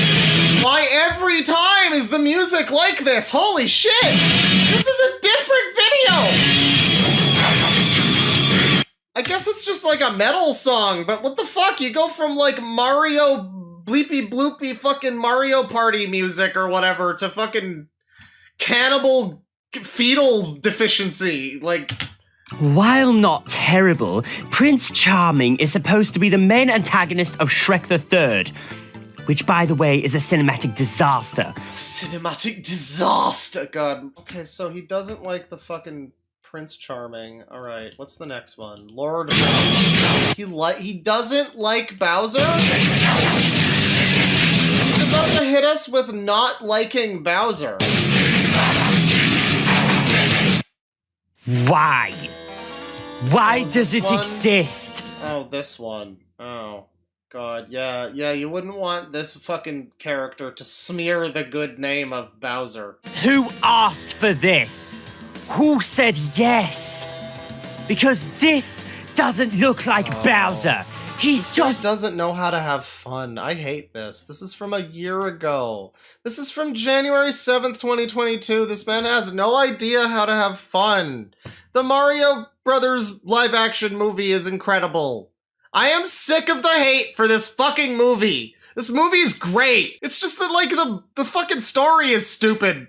Why every time is the music like this? Holy shit! This is a different video! I guess it's just like a metal song, but what the fuck? You go from like Mario bleepy bloopy fucking Mario Party music or whatever to fucking cannibal fetal deficiency. Like, While not terrible, Prince Charming is supposed to be the main antagonist of Shrek the Third, which, by the way, is a cinematic disaster. Cinematic disaster, God. Okay, so he doesn't like the fucking Prince Charming. Alright, what's the next one? Lord Bowser. He doesn't like Bowser? He's about to hit us with not liking Bowser. Why? Why does it one? exist? Oh, this one. Oh, God, yeah, you wouldn't want this fucking character to smear the good name of Bowser. Who asked for this? Who said yes? Because this doesn't look like Bowser. He's just doesn't know how to have fun. I hate this. This is from a year ago. This is from January 7th, 2022. This man has no idea how to have fun. The Mario Brothers live-action movie is incredible. I am sick of the hate for this fucking movie. This movie is great. It's just that, like, the fucking story is stupid.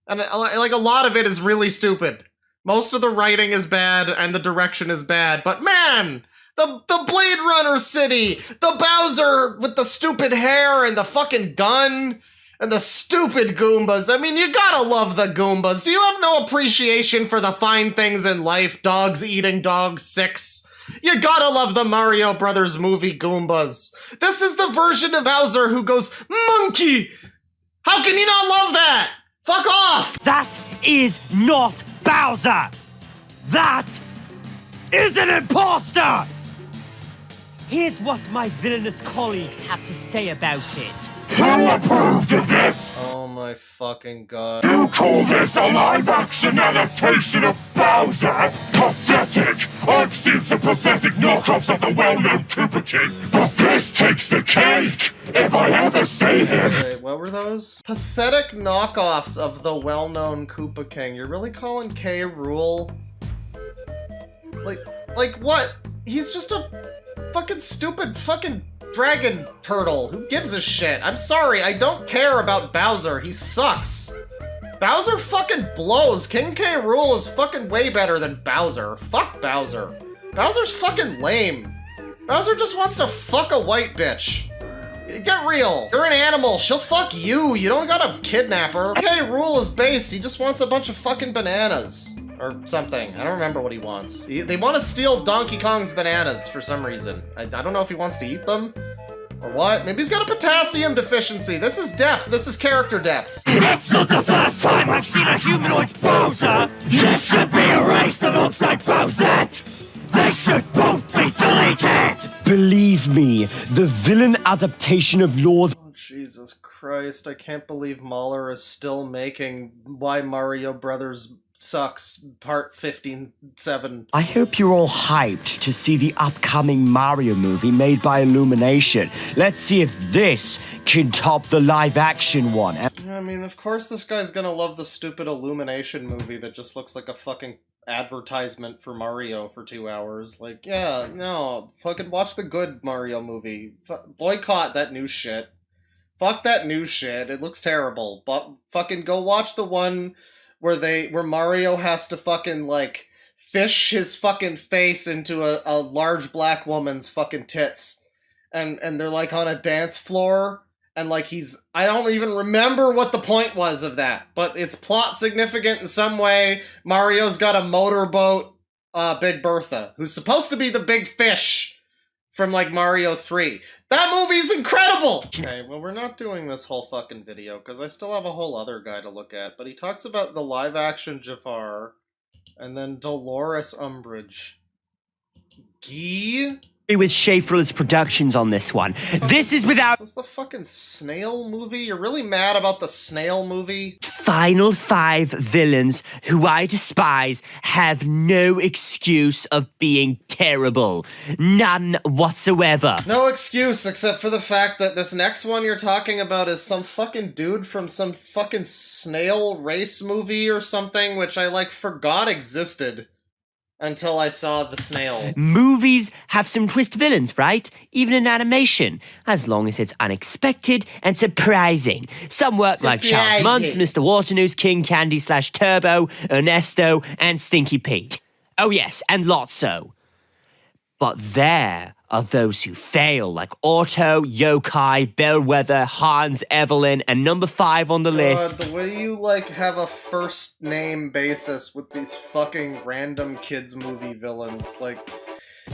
And, like, a lot of it is really stupid. Most of the writing is bad, and the direction is bad. But, man! The Blade Runner city! The Bowser with the stupid hair and the fucking gun! And the stupid Goombas. I mean, you gotta love the Goombas. Do you have no appreciation for the fine things in life? Dogs eating dogs 6. You gotta love the Mario Brothers movie Goombas. This is the version of Bowser who goes, monkey! How can you not love that? Fuck off! That is not Bowser! That is an imposter! Here's what my villainous colleagues have to say about it. Who approved of this? Oh my fucking God. You call this a live-action adaptation of Bowser? Pathetic! I've seen some pathetic knockoffs of the well-known Koopa King, but this takes the cake! If I ever see him! Wait, what were those? Pathetic knockoffs of the well-known Koopa King. You're really calling K. Rool? Like what? He's just a fucking stupid fucking dragon turtle. Who gives a shit? I'm sorry, I don't care about Bowser. He sucks. Bowser fucking blows. King K. Rool is fucking way better than Bowser. Fuck Bowser. Bowser's fucking lame. Bowser just wants to fuck a white bitch. Get real. You're an animal. She'll fuck you. You don't gotta kidnap her. K. Rool is based. He just wants a bunch of fucking bananas. Or something. I don't remember what he wants. They want to steal Donkey Kong's bananas for some reason. I don't know if he wants to eat them. Or what? Maybe he's got a potassium deficiency. This is depth. This is character depth. That's not the first time I've seen a humanoid Bowser! This should be erased alongside Bowsette! They should both be deleted! Believe me, the villain adaptation of Lord... Oh, Jesus Christ. I can't believe Mahler is still making Why Mario Brothers Sucks Part 15-7. I hope you're all hyped to see the upcoming Mario movie made by Illumination. Let's see if this can top the live-action one. I mean, of course this guy's gonna love the stupid Illumination movie that just looks like a fucking advertisement for Mario for 2 hours. Like, yeah, no, fucking watch the good Mario movie. Boycott that new shit. Fuck that new shit. It looks terrible. But fucking go watch the one where Mario has to fucking, like, fish his fucking face into a large black woman's fucking tits. And they're, like, on a dance floor. And, like, I don't even remember what the point was of that. But it's plot significant in some way. Mario's got a motorboat, Big Bertha, who's supposed to be the big fish from, like, Mario 3. That movie's incredible! Okay, well, we're not doing this whole fucking video, because I still have a whole other guy to look at, but he talks about the live-action Jafar, and then Dolores Umbridge. Gee? With Schaefer's Productions on this one. This is without... Is this the fucking Snail movie? You're really mad about the Snail movie? Final 5 villains who I despise have no excuse of being terrible. None whatsoever. No excuse, except for the fact that this next one you're talking about is some fucking dude from some fucking snail race movie or something, which I, like, forgot existed. Until I saw the snail. Movies have some twist villains, right? Even in animation, as long as it's unexpected and surprising. Some work like Charles Muntz, Mr. Waternoose, King Candy / Turbo, Ernesto, and Stinky Pete. Oh yes, and lots so. But there are those who fail, like Otto, Yokai, Bellwether, Hans, Evelyn, and number 5 on the list. The way you, like, have a first name basis with these fucking random kids movie villains, like...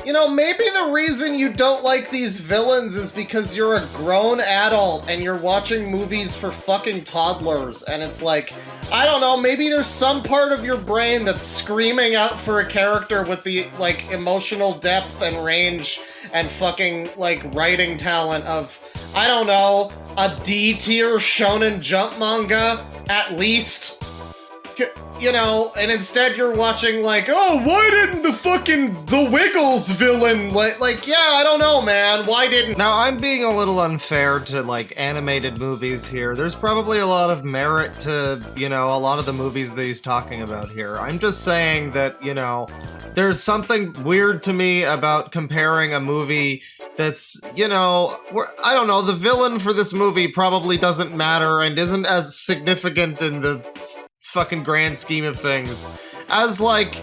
You know, maybe the reason you don't like these villains is because you're a grown adult and you're watching movies for fucking toddlers, and it's like, I don't know, maybe there's some part of your brain that's screaming out for a character with the, like, emotional depth and range and fucking, like, writing talent of, I don't know, a D-tier Shonen Jump manga, at least. You know, and instead you're watching, like, oh, why didn't the Wiggles villain, like, yeah, I don't know, man, why didn't... Now, I'm being a little unfair to, like, animated movies here. There's probably a lot of merit to, you know, a lot of the movies that he's talking about here. I'm just saying that, you know, there's something weird to me about comparing a movie that's, you know, I don't know, the villain for this movie probably doesn't matter and isn't as significant in the fucking grand scheme of things as, like,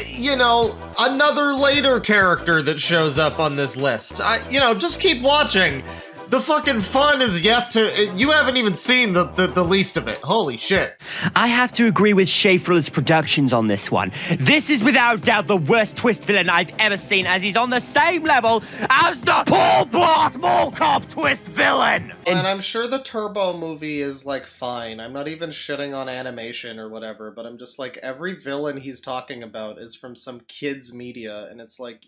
you know, another later character that shows up on this list. You know, just keep watching. The fucking fun is yet to... You haven't even seen the least of it. Holy shit. I have to agree with Schaefer's Productions on this one. This is without doubt the worst twist villain I've ever seen, as he's on the same level as the Paul Blart Mall Cop twist villain! And I'm sure the Turbo movie is, like, fine. I'm not even shitting on animation or whatever, but I'm just like, every villain he's talking about is from some kid's media, and it's like,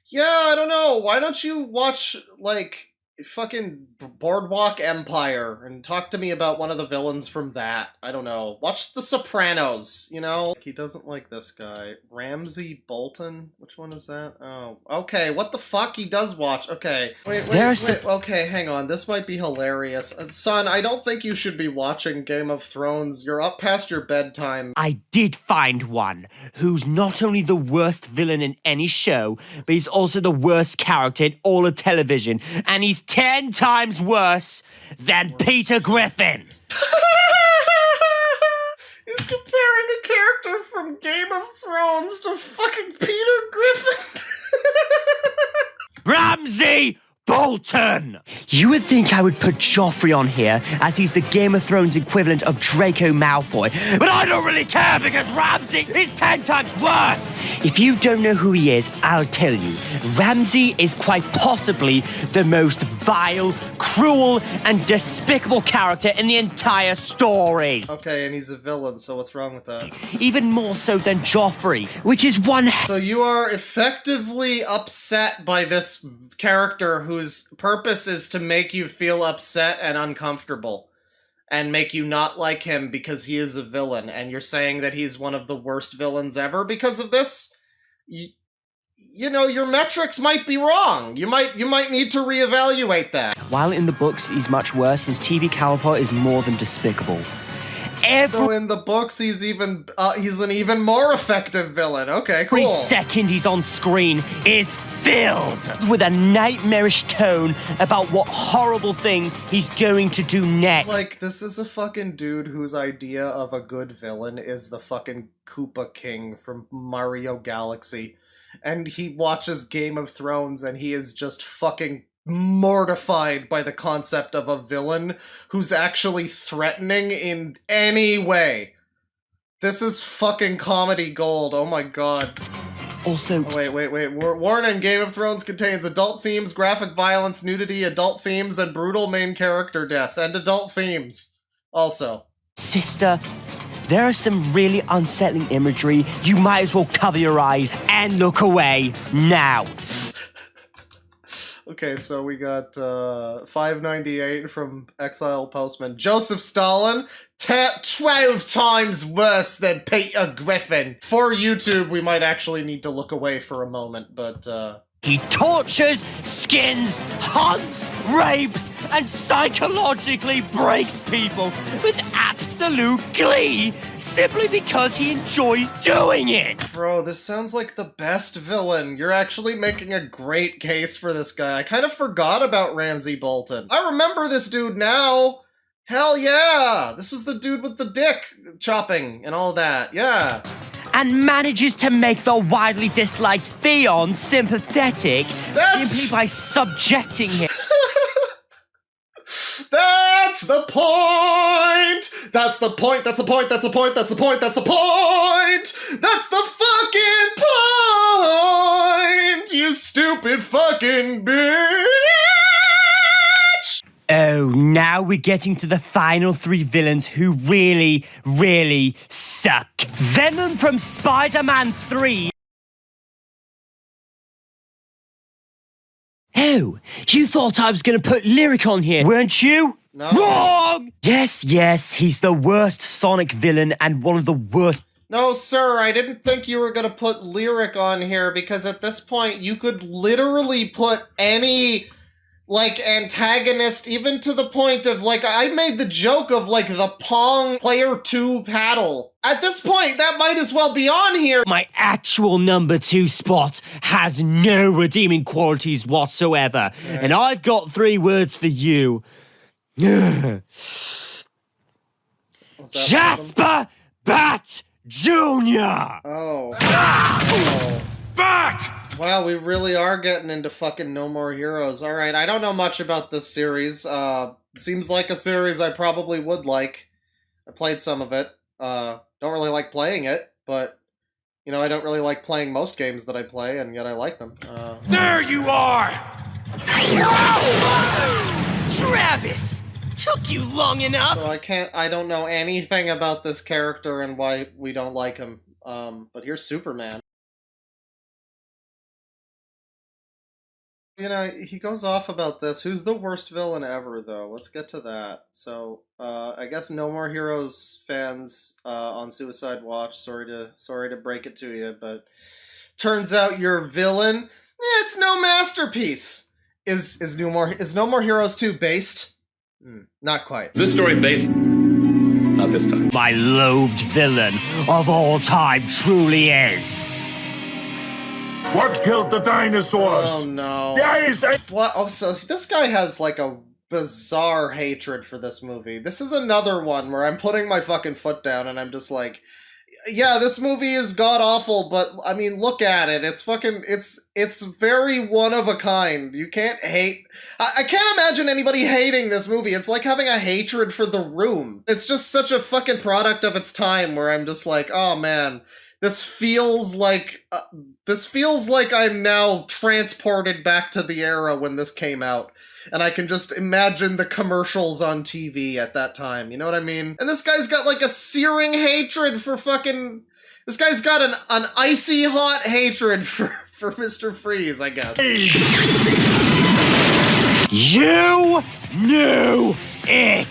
yeah, I don't know, why don't you watch, like... fucking Boardwalk Empire and talk to me about one of the villains from that. I don't know. Watch The Sopranos, you know? He doesn't like this guy. Ramsey Bolton? Which one is that? Oh, okay. What the fuck? He does watch. Okay. Wait. Okay, hang on. This might be hilarious. Son, I don't think you should be watching Game of Thrones. You're up past your bedtime. I did find one who's not only the worst villain in any show, but he's also the worst character in all of television, and he's 10 times worse than Peter Griffin. He's comparing a character from Game of Thrones to fucking Peter Griffin. Ramsey Bolton! You would think I would put Joffrey on here, as he's the Game of Thrones equivalent of Draco Malfoy, but I don't really care because Ramsey is 10 times worse! If you don't know who he is, I'll tell you. Ramsey is quite possibly the most vile, cruel, and despicable character in the entire story. Okay, and he's a villain, so what's wrong with that? Even more so than Joffrey, which is one... So you are effectively upset by this character whose purpose is to make you feel upset and uncomfortable. And make you not like him because he is a villain, and you're saying that he's one of the worst villains ever because of this? You know, your metrics might be wrong. You might need to reevaluate that. While in the books he's much worse, his TV counterpart is more than despicable. So in the books, he's an even more effective villain. Okay, cool. Every second he's on screen is filled with a nightmarish tone about what horrible thing he's going to do next. Like, this is a fucking dude whose idea of a good villain is the fucking Koopa King from Mario Galaxy. And he watches Game of Thrones and he is just fucking mortified by the concept of a villain who's actually threatening in any way. This is fucking comedy gold. Oh my god. Also... Oh, wait. Warning, Game of Thrones contains adult themes, graphic violence, nudity, adult themes, and brutal main character deaths. And adult themes. Also. Sister, there are some really unsettling imagery. You might as well cover your eyes and look away now. Okay, so we got 598 from Exile Postman. Joseph Stalin, 12 times worse than Peter Griffin. For YouTube, we might actually need to look away for a moment, but he tortures, skins, hunts, rapes, and psychologically breaks people with absolute glee simply because he enjoys doing it. Bro, this sounds like the best villain. You're actually making a great case for this guy. I kind of forgot about Ramsey Bolton. I remember this dude now. Hell yeah! This was the dude with the dick chopping and all that, yeah. and manages to make the widely disliked Theon sympathetic simply by subjecting him. That's the point! That's the point, that's the point, that's the point, that's the point, that's the point! That's the fucking point! You stupid fucking bitch! Oh, now we're getting to the final three villains who really, really suck. Venom from Spider-Man 3. Oh, you thought I was going to put Lyric on here, weren't you? No. Wrong! Yes, he's the worst Sonic villain and one of the worst. No, sir, I didn't think you were gonna put Lyric on here, because at this point you could literally put any, like, antagonist, even to the point of, like, I made the joke of, like, the Pong Player 2 paddle. At this point, that might as well be on here. My actual number 2 spot has no redeeming qualities whatsoever. Yeah. And I've got 3 words for you. Jasper Bat Jr. Oh. Bat! Wow, we really are getting into fucking No More Heroes. Alright, I don't know much about this series. Seems like a series I probably would like. I played some of it. Don't really like playing it, but, you know, I don't really like playing most games that I play, and yet I like them. There you are! Travis! Took you long enough! So I don't know anything about this character and why we don't like him. But here's Superman. You know, he goes off about this. Who's the worst villain ever, though? Let's get to that. So, I guess No More Heroes fans on Suicide Watch, sorry to break it to you, but turns out your villain, it's no masterpiece. Is No More Heroes 2 based? Not quite. Is this story based? Not this time. My loathed villain of all time truly is. What killed the dinosaurs? Oh no. Yes! What? Oh, so this guy has like a bizarre hatred for this movie. This is another one where I'm putting my fucking foot down and I'm just like, yeah, this movie is god-awful, but, I mean, look at it. It's fucking, it's very one of a kind. You can't hate... I can't imagine anybody hating this movie. It's like having a hatred for The Room. It's just such a fucking product of its time where I'm just like, oh man, this feels like I'm now transported back to the era when this came out. And I can just imagine the commercials on TV at that time, you know what I mean? And this guy's got like a searing hatred for fucking... This guy's got an icy hot hatred for Mr. Freeze, I guess. You knew it!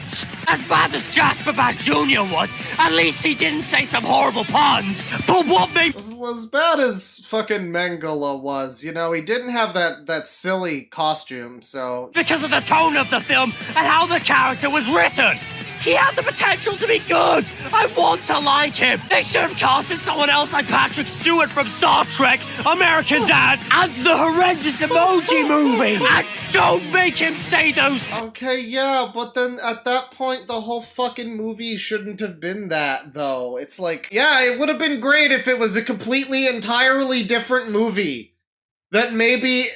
As bad as Jasper Bat Jr. was, at least he didn't say some horrible puns. But what made... As bad as fucking Mengele was, you know, he didn't have that silly costume, so... Because of the tone of the film and how the character was written. He had the potential to be good. I want to like him. They should have casted someone else like Patrick Stewart from Star Trek, American Dad, and the horrendous Emoji Movie. And don't make him say those... Okay, yeah, but then at that point, the whole fucking movie shouldn't have been that, though. It's like, yeah, it would have been great if it was a completely, entirely different movie. That maybe,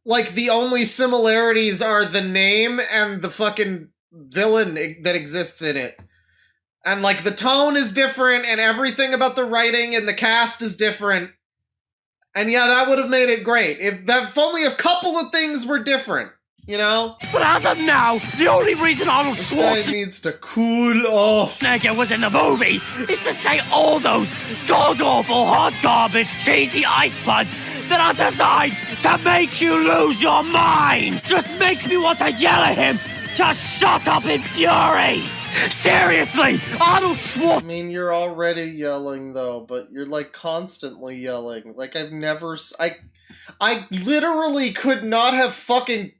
like, the only similarities are the name and the fucking villain that exists in it. And, like, the tone is different, and everything about the writing and the cast is different. And yeah, that would have made it great. If only a couple of things were different, you know? But as of now, the only reason Arnold This guy needs to cool off. Schwarzenegger was in the movie is to say all those god-awful, hot garbage, cheesy ice puns that are designed to make you lose your mind. Just makes me want to yell at him to shut up in fury. Seriously, Arnold Schwarzenegger. I mean, you're already yelling, though, but you're, like, constantly yelling. Like, I've never... I literally could not have fucking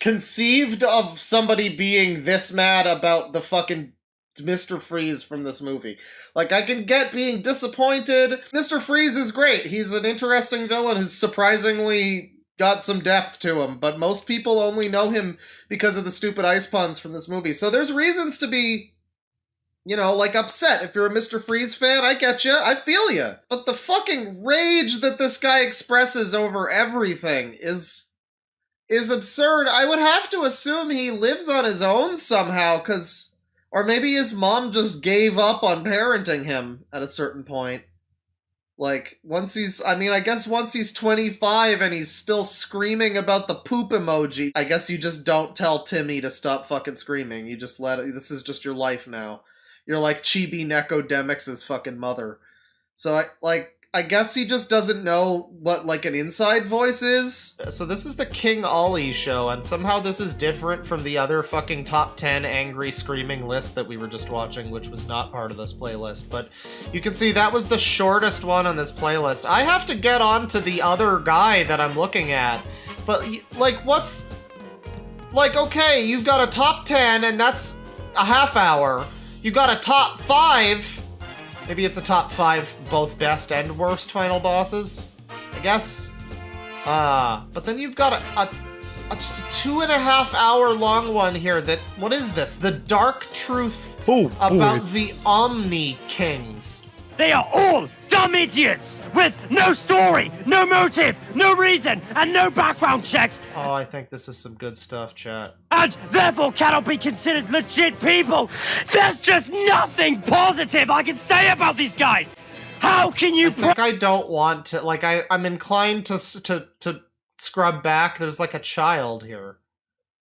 conceived of somebody being this mad about the fucking Mr. Freeze from this movie. Like, I can get being disappointed. Mr. Freeze is great. He's an interesting villain who's surprisingly got some depth to him, but most people only know him because of the stupid ice puns from this movie. So there's reasons to be you know, like, upset. If you're a Mr. Freeze fan, I get you. I feel you. But the fucking rage that this guy expresses over everything is absurd. I would have to assume he lives on his own somehow, or maybe his mom just gave up on parenting him at a certain point. Like, once he's 25 and he's still screaming about the poop emoji, I guess you just don't tell Timmy to stop fucking screaming. You just this is just your life now. You're like Chibi Nekodemix's fucking mother. So I guess he just doesn't know what, like, an inside voice is. So this is the King Ollie show, and somehow this is different from the other fucking top 10 angry screaming list that we were just watching, which was not part of this playlist. But you can see that was the shortest one on this playlist. I have to get on to the other guy that I'm looking at. But, like, okay, you've got a top 10, and that's a half hour. You've got a top 5. Maybe it's a top 5 both best and worst final bosses, I guess. But then you've got just a 2.5 hour long one here that, what is this? The dark truth about the Omni Kings. They are all dumb idiots with no story, no motive, no reason, and no background checks. Oh, I think this is some good stuff, chat. And therefore cannot be considered legit people. There's just nothing positive I can say about these guys. How can you? I think I don't want to. Like, I'm inclined to scrub back. There's like a child here.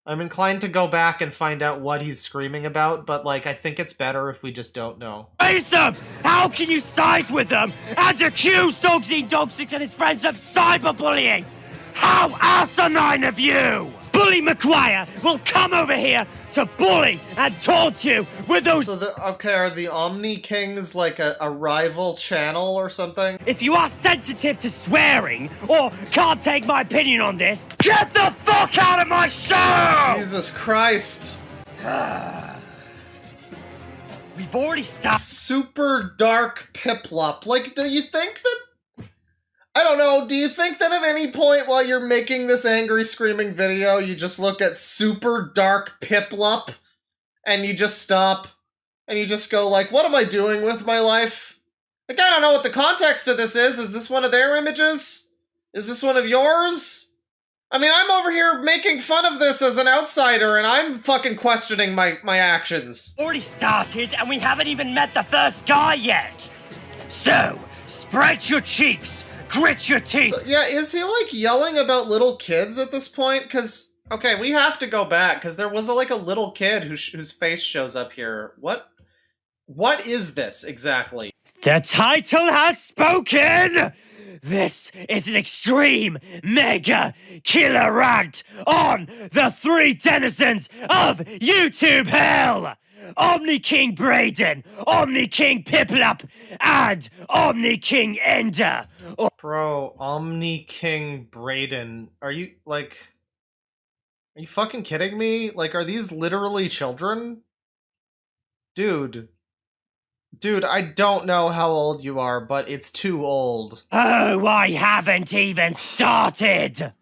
I'm inclined to go back and find out what he's screaming about, but, like, I think it's better if we just don't know. Face them! How can you side with them and accuse Dogsy and his friends of cyberbullying? How asinine of you! Bully McGuire will come over here to bully and taunt you with those— So, are the Omni Kings like a rival channel or something? If you are sensitive to swearing, or can't take my opinion on this, get the fuck out of my show! Jesus Christ. We've already stopped. Super dark Piplup. Like, do you think that... I don't know, do you think that at any point while you're making this angry screaming video, you just look at super dark Piplup, and you just stop, and you just go like, what am I doing with my life? Like, I don't know what the context of this is. Is this one of their images? Is this one of yours? I mean, I'm over here making fun of this as an outsider, and I'm fucking questioning my actions. Already started, and we haven't even met the first guy yet. So, spread your cheeks. Grit your teeth! So, yeah, is he, like, yelling about little kids at this point? Because, okay, we have to go back, because there was, a little kid whose face shows up here. What is this, exactly? The title has spoken! This is an extreme, mega, killer rant on the 3 denizens of YouTube hell! Omni King Braeden, Omni King Piplup, and Omni King Ender. Bro, Omni King Braeden. Are you fucking kidding me? Like, are these literally children? Dude, I don't know how old you are, but it's too old. Oh, I haven't even started!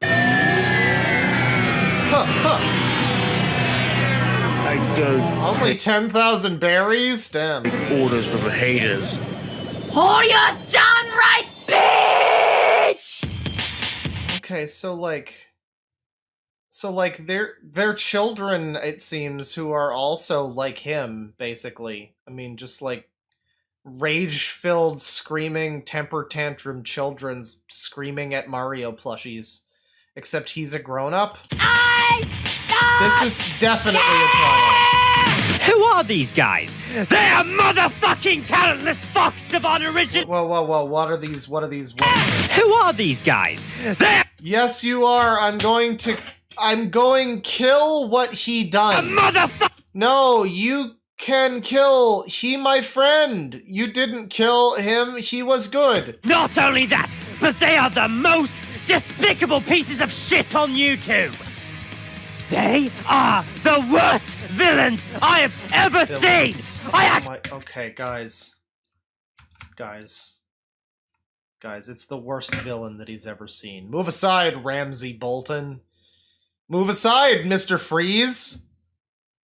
I don't Only 10,000 berries? Damn. take orders from the haters. Hold your tongue right, bitch! Okay, so they're children, it seems, who are also like him, basically. I mean, just like rage-filled, screaming, temper tantrum children screaming at Mario plushies. Except he's a grown-up. This is definitely a trial. Who are these guys? They are motherfucking talentless fucks of unoriginal— Whoa, what are these? Who are these guys? They're Yes, you are. I'm going kill what he done. motherfucker! No, you can kill. He my friend. You didn't kill him. He was good. Not only that, but they are the most despicable pieces of shit on YouTube. They are the worst villains I have ever seen. Okay, guys, it's the worst villain that he's ever seen. Move aside, Ramsey Bolton. Move aside, Mr. Freeze.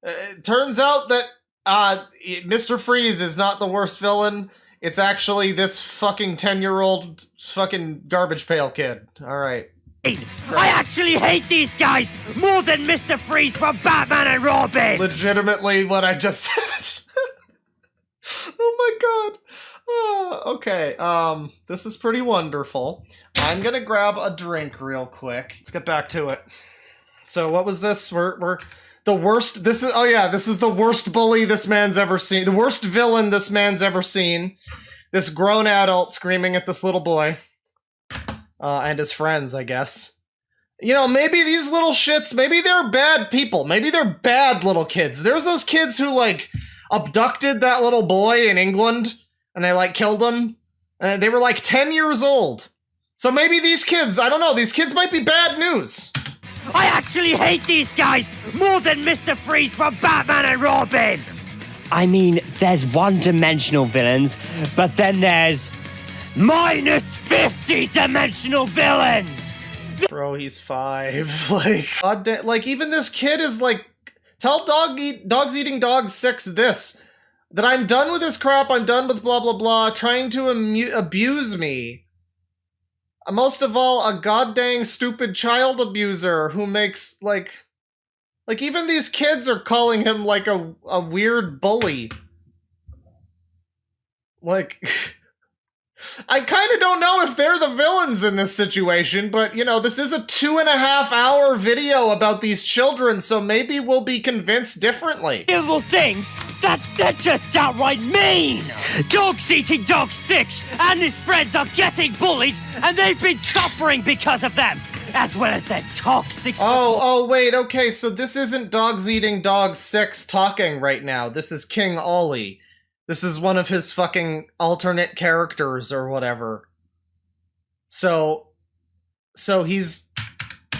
It turns out that Mr. Freeze is not the worst villain. It's actually this fucking 10-year-old fucking garbage pail kid. Alright. I actually hate these guys more than Mr. Freeze from Batman and Robin! Legitimately what I just said. Oh my god. Okay, this is pretty wonderful. I'm gonna grab a drink real quick. Let's get back to it. So what was this? We're the worst, this is, oh yeah, this is the worst bully this man's ever seen. The worst villain this man's ever seen. This grown adult screaming at this little boy. And his friends, I guess. You know, maybe these little shits, maybe they're bad people. Maybe they're bad little kids. There's those kids who, like, abducted that little boy in England, and they, like, killed him. And they were, like, 10 years old. So maybe these kids, I don't know, these kids might be bad news. I actually hate these guys more than Mr. Freeze from Batman and Robin! I mean, there's one-dimensional villains, but then there's minus 50-dimensional villains! Bro, he's 5. Like, like, even this kid is like, tell Dogs Eating Dogs 6 this. That I'm done with this crap, I'm done with blah blah blah, trying to abuse me. Most of all, a goddamn stupid child abuser who makes, like even these kids are calling him, like, a weird bully. Like, I kind of don't know if they're the villains in this situation, but, you know, this is a 2.5-hour video about these children, so maybe we'll be convinced differently. Evil things that they're just outright mean! Dogs Eating Dog 6 and his friends are getting bullied, and they've been suffering because of them, as well as their toxic... Oh, wait, okay, so this isn't Dogs Eating Dog 6 talking right now. This is King Ollie. This is one of his fucking alternate characters or whatever. So he's...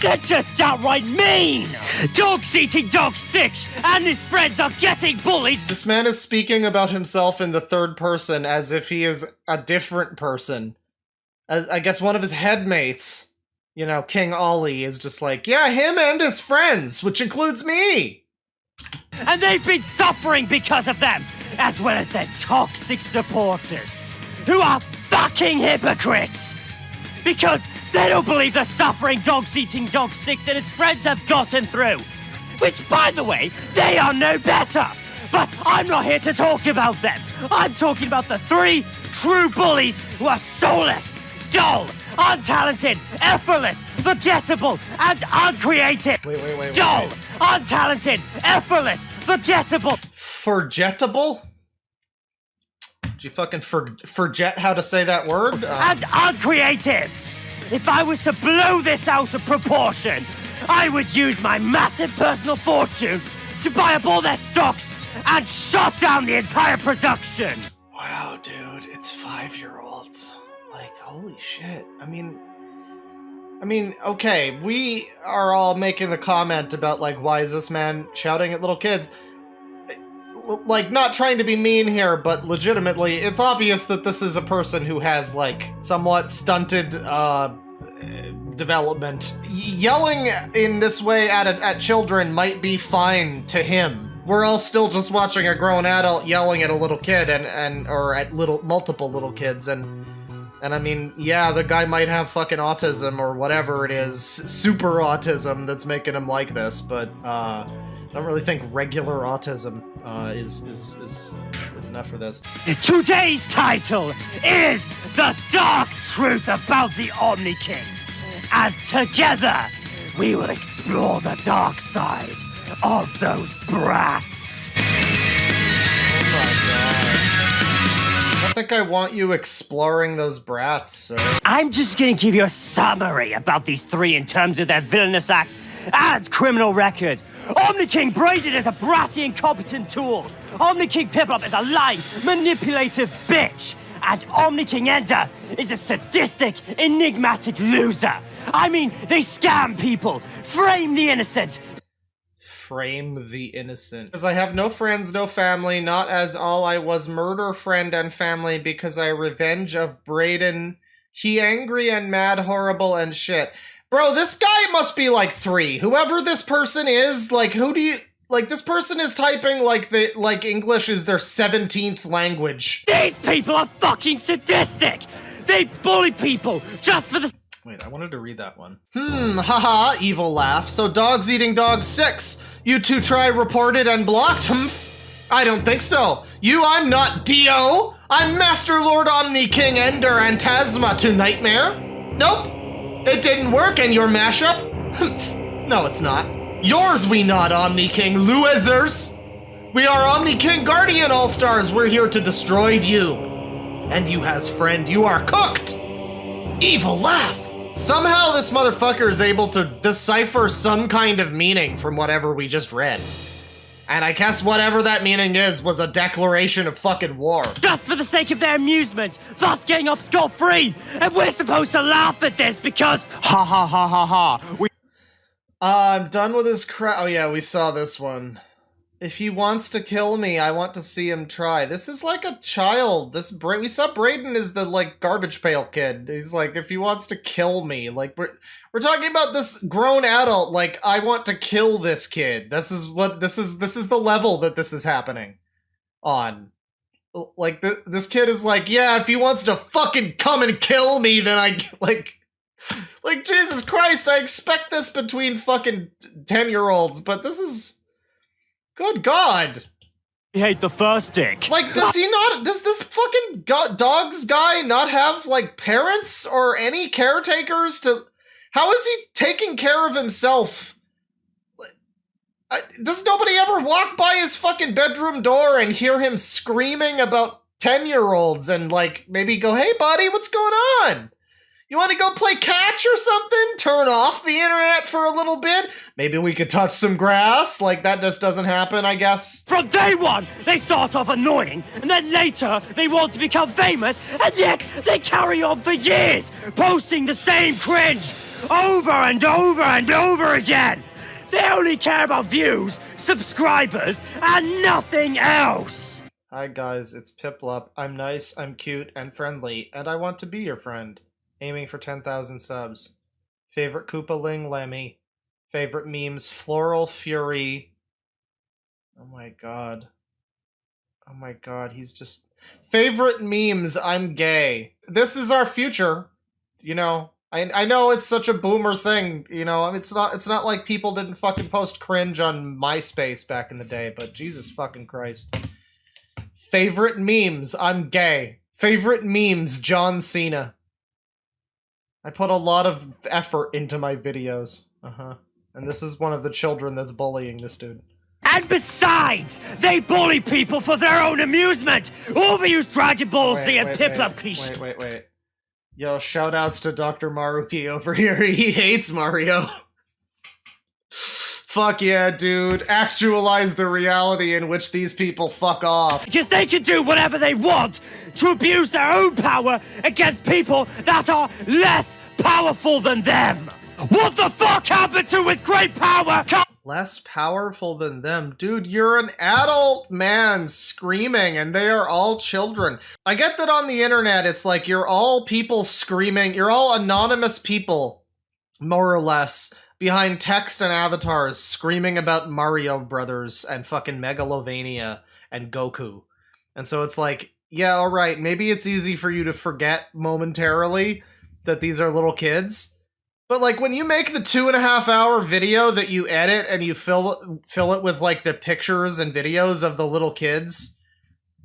They're just outright mean! Dogs Eating Dog 6 and his friends are getting bullied! This man is speaking about himself in the third person as if he is a different person. As I guess one of his headmates, you know, King Ollie, is just like, yeah, him and his friends, which includes me! And they've been suffering because of them, as well as their toxic supporters, who are fucking hypocrites! Because they don't believe the suffering Dogs Eating Dog 6 and his friends have gotten through. Which, by the way, they are no better. But I'm not here to talk about them. I'm talking about the 3 true bullies who are soulless, dull, untalented, effortless, forgettable, and uncreative. Wait. Dull, untalented, effortless, forgettable. Forgettable? Did you fucking forget how to say that word? And uncreative. If I was to blow this out of proportion, I would use my massive personal fortune to buy up all their stocks and shut down the entire production. Wow, dude, it's 5-year-olds. Like, holy shit. I mean, okay, we are all making the comment about, like, why is this man shouting at little kids? Like, not trying to be mean here, but legitimately, it's obvious that this is a person who has, like, somewhat stunted, development. Yelling in this way at children might be fine to him. We're all still just watching a grown adult yelling at a little kid or at multiple little kids, and I mean, yeah, the guy might have fucking autism or whatever it is, super autism that's making him like this, but, I don't really think regular autism is enough for this. Today's title is The Dark Truth About the Omni Kings. As together, we will explore the dark side of those brats. Oh my god. I don't think I want you exploring those brats, sir. I'm just gonna give you a summary about these 3 in terms of their villainous acts and criminal record. Omni King Braeden is a bratty, incompetent tool. Omni King Piplup is a lying, manipulative bitch. And Omni King Ender is a sadistic, enigmatic loser. I mean, they scam people, frame the innocent. Frame the innocent. Because I have no friends, no family, not as all I was murder friend and family because I revenge of Braeden. He angry and mad, horrible and shit. Bro, this guy must be like 3. Whoever this person is, like, who do you... Like, this person is typing like English is their 17th language. These people are fucking sadistic! They bully people just for the— Wait, I wanted to read that one. Haha, evil laugh. So dogs eating dogs 6. You two try reported and blocked, I don't think so. I'm not Dio. I'm Master Lord Omni King Ender and Tasma to Nightmare. Nope. It didn't work in your mashup. No, it's not. Yours we not, Omni King Luizers. We are Omni King Guardian All-Stars. We're here to destroy you. And you has friend, you are cooked. Evil laugh. Somehow this motherfucker is able to decipher some kind of meaning from whatever we just read. And I guess whatever that meaning is was a declaration of fucking war. Just for the sake of their amusement, thus getting off scot-free. And we're supposed to laugh at this because ha ha ha ha ha. I'm done with his crap. Oh yeah, we saw this one. If he wants to kill me, I want to see him try. This is like a child. We saw Braeden is the, like, garbage pail kid. He's like, if he wants to kill me, like, we're talking about this grown adult, like, I want to kill this kid. This is the level that this is happening on. Like, this kid is like, yeah, if he wants to fucking come and kill me, then I, like, Jesus Christ, I expect this between fucking 10-year-olds, but this is... Good God. I hate the first dick. Like, does this fucking dogs guy not have, like, parents or any caretakers to... How is he taking care of himself? Does nobody ever walk by his fucking bedroom door and hear him screaming about 10-year-olds and, like, maybe go, hey, buddy, what's going on? You want to go play catch or something? Turn off the internet for a little bit? Maybe we could touch some grass? Like, that just doesn't happen, I guess. From day one, they start off annoying, and then later, they want to become famous, and yet they carry on for years, posting the same cringe over and over and over again. They only care about views, subscribers, and nothing else. Hi guys, it's Piplup. I'm nice, I'm cute, and friendly, and I want to be your friend. Aiming for 10,000 subs. Favorite Koopaling Lemmy. Favorite memes, Floral Fury. Oh my god. Oh my god, he's just... Favorite memes, I'm gay. This is our future. You know, I know it's such a boomer thing, you know, it's not like people didn't fucking post cringe on MySpace back in the day, but Jesus fucking Christ. Favorite memes, I'm gay. Favorite memes, John Cena. I put a lot of effort into my videos. And this is one of the children that's bullying this dude. And besides, they bully people for their own amusement! Overused Dragon Ball Z and Piplup cliche. Wait. Yo, shoutouts to Dr. Maruki over here. He hates Mario. Fuck yeah, dude. Actualize the reality in which these people fuck off. Because they can do whatever they want to abuse their own power against people that are less powerful than them. What the fuck happened to with great power? Less powerful than them? Dude, you're an adult man screaming and they are all children. I get that on the internet it's like you're all people screaming, you're all anonymous people, more or less, behind text and avatars screaming about Mario Brothers and fucking Megalovania and Goku. And so it's like, yeah, alright, maybe it's easy for you to forget momentarily that these are little kids. But like when you make the 2.5-hour video that you edit and you fill it with like the pictures and videos of the little kids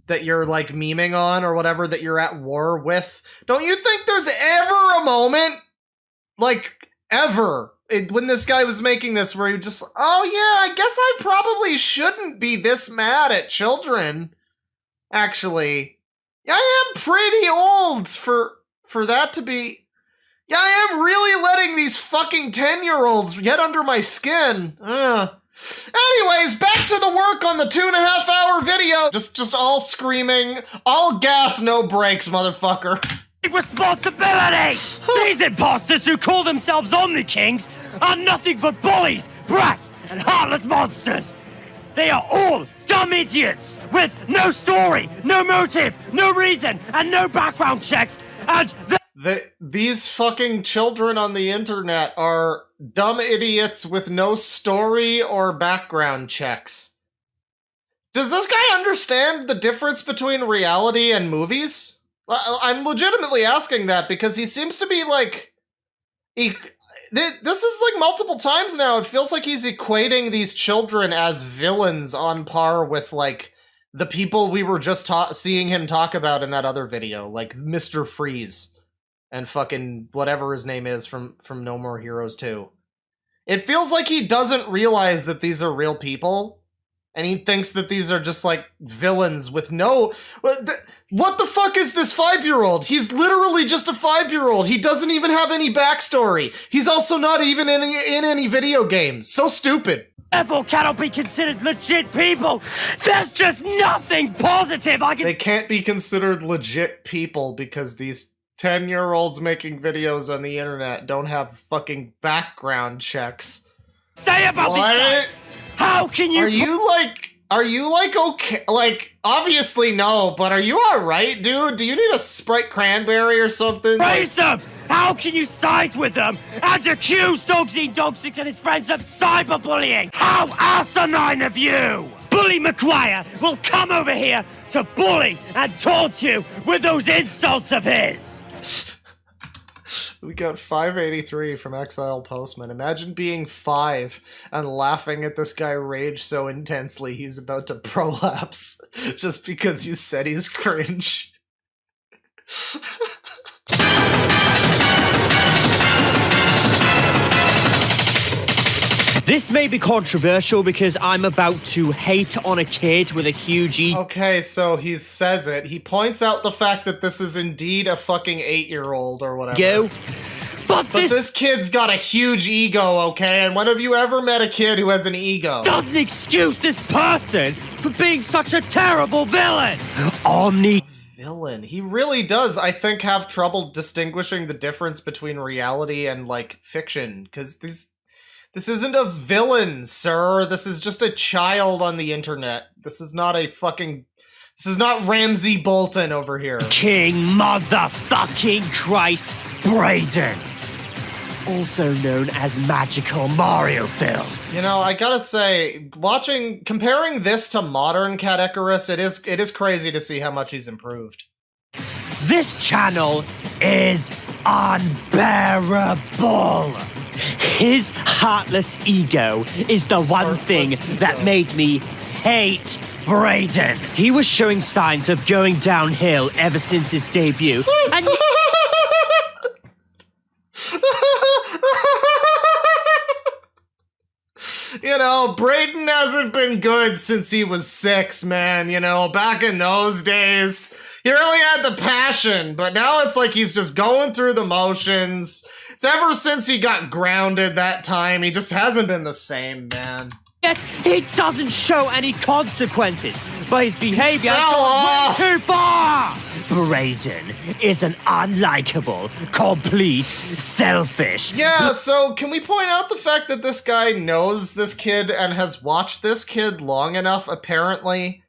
that you're like memeing on or whatever that you're at war with, don't you think there's ever a moment, like ever, when this guy was making this where he just, oh yeah, I guess I probably shouldn't be this mad at children. Actually, yeah, I am pretty old for that to be. Yeah, I am really letting these fucking 10-year-olds get under my skin. Anyways, back to the work on the 2.5-hour video. Just all screaming, all gas, no brakes, motherfucker. Responsibility! These imposters who call themselves Omni Kings are nothing but bullies, brats, and heartless monsters. They are all dumb idiots with no story, no motive, no reason, and no background checks, and These fucking children on the internet are dumb idiots with no story or background checks. Does this guy understand the difference between reality and movies? I'm legitimately asking that because he seems to be like... This is like multiple times now. It feels like he's equating these children as villains on par with like the people we were just seeing him talk about in that other video, like Mr. Freeze. And fucking whatever his name is from No More Heroes 2. It feels like he doesn't realize that these are real people. And he thinks that these are just like villains with no... What the fuck is this 5-year-old? He's literally just a 5-year-old. He doesn't even have any backstory. He's also not even in any video games. So stupid. Therefore cannot be considered legit people. There's just nothing positive I can... They can't be considered legit people because these 10-year-olds making videos on the internet don't have fucking background checks. Say about what? How can you... Are you like okay? Like, obviously no, but are you alright, dude? Do you need a Sprite Cranberry or something? Praise them! How can you side with them and accuse Dogsy6 and his friends of cyberbullying? How asinine of you! Bully McGuire will come over here to bully and taunt you with those insults of his! We got 583 from Exile Postman. Imagine being 5 and laughing at this guy rage so intensely he's about to prolapse just because you said he's cringe. This may be controversial because I'm about to hate on a kid with a huge ego. Okay, so he says it. He points out the fact that this is indeed a fucking 8-year-old or whatever. But this kid's got a huge ego, okay? And when have you ever met a kid who has an ego? Doesn't excuse this person for being such a terrible villain. Villain. He really does, I think, have trouble distinguishing the difference between reality and, like, fiction. Because this isn't a villain, sir. This is just a child on the internet. This is not a fucking... This is not Ramsay Bolton over here. King motherfucking Christ Braeden. Also known as Magical Mario Films. You know, I gotta say, comparing this to modern Cat Icarus, it is crazy to see how much he's improved. This channel is unbearable. His heartless ego is the one thing that made me hate Braeden. He was showing signs of going downhill ever since his debut. And you know, Braeden hasn't been good since he was 6, man. You know, back in those days, he really had the passion, but now it's like he's just going through the motions. It's ever since he got grounded that time, he just hasn't been the same, man. Yet he doesn't show any consequences, but his behavior goes way too far. Braeden is an unlikable, complete, selfish... Yeah, so can we point out the fact that this guy knows this kid and has watched this kid long enough, apparently,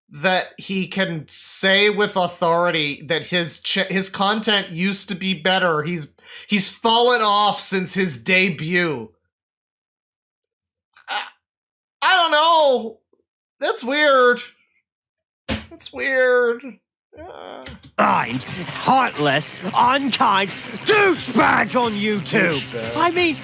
that he can say with authority that his content used to be better. He's fallen off since his debut. I don't know. That's weird. That's weird. Kind, heartless, unkind douchebag on YouTube. Douchebag. I mean,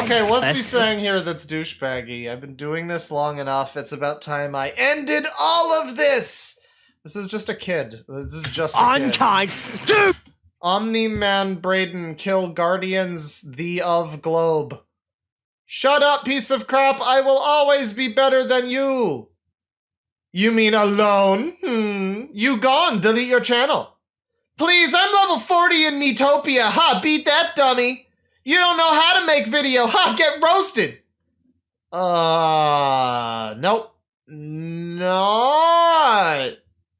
okay, what's he saying here that's douchebaggy? I've been doing this long enough. It's about time I ended all of this. This is just a kid. This is just a unkind, kid. Omni-Man Braeden kill Guardians the of Globe. Shut up, piece of crap. I will always be better than you. You mean alone? You gone. Delete your channel. Please, I'm level 40 in Metopia. Ha, beat that dummy. You don't know how to make video. Ha, get roasted. Nope. Not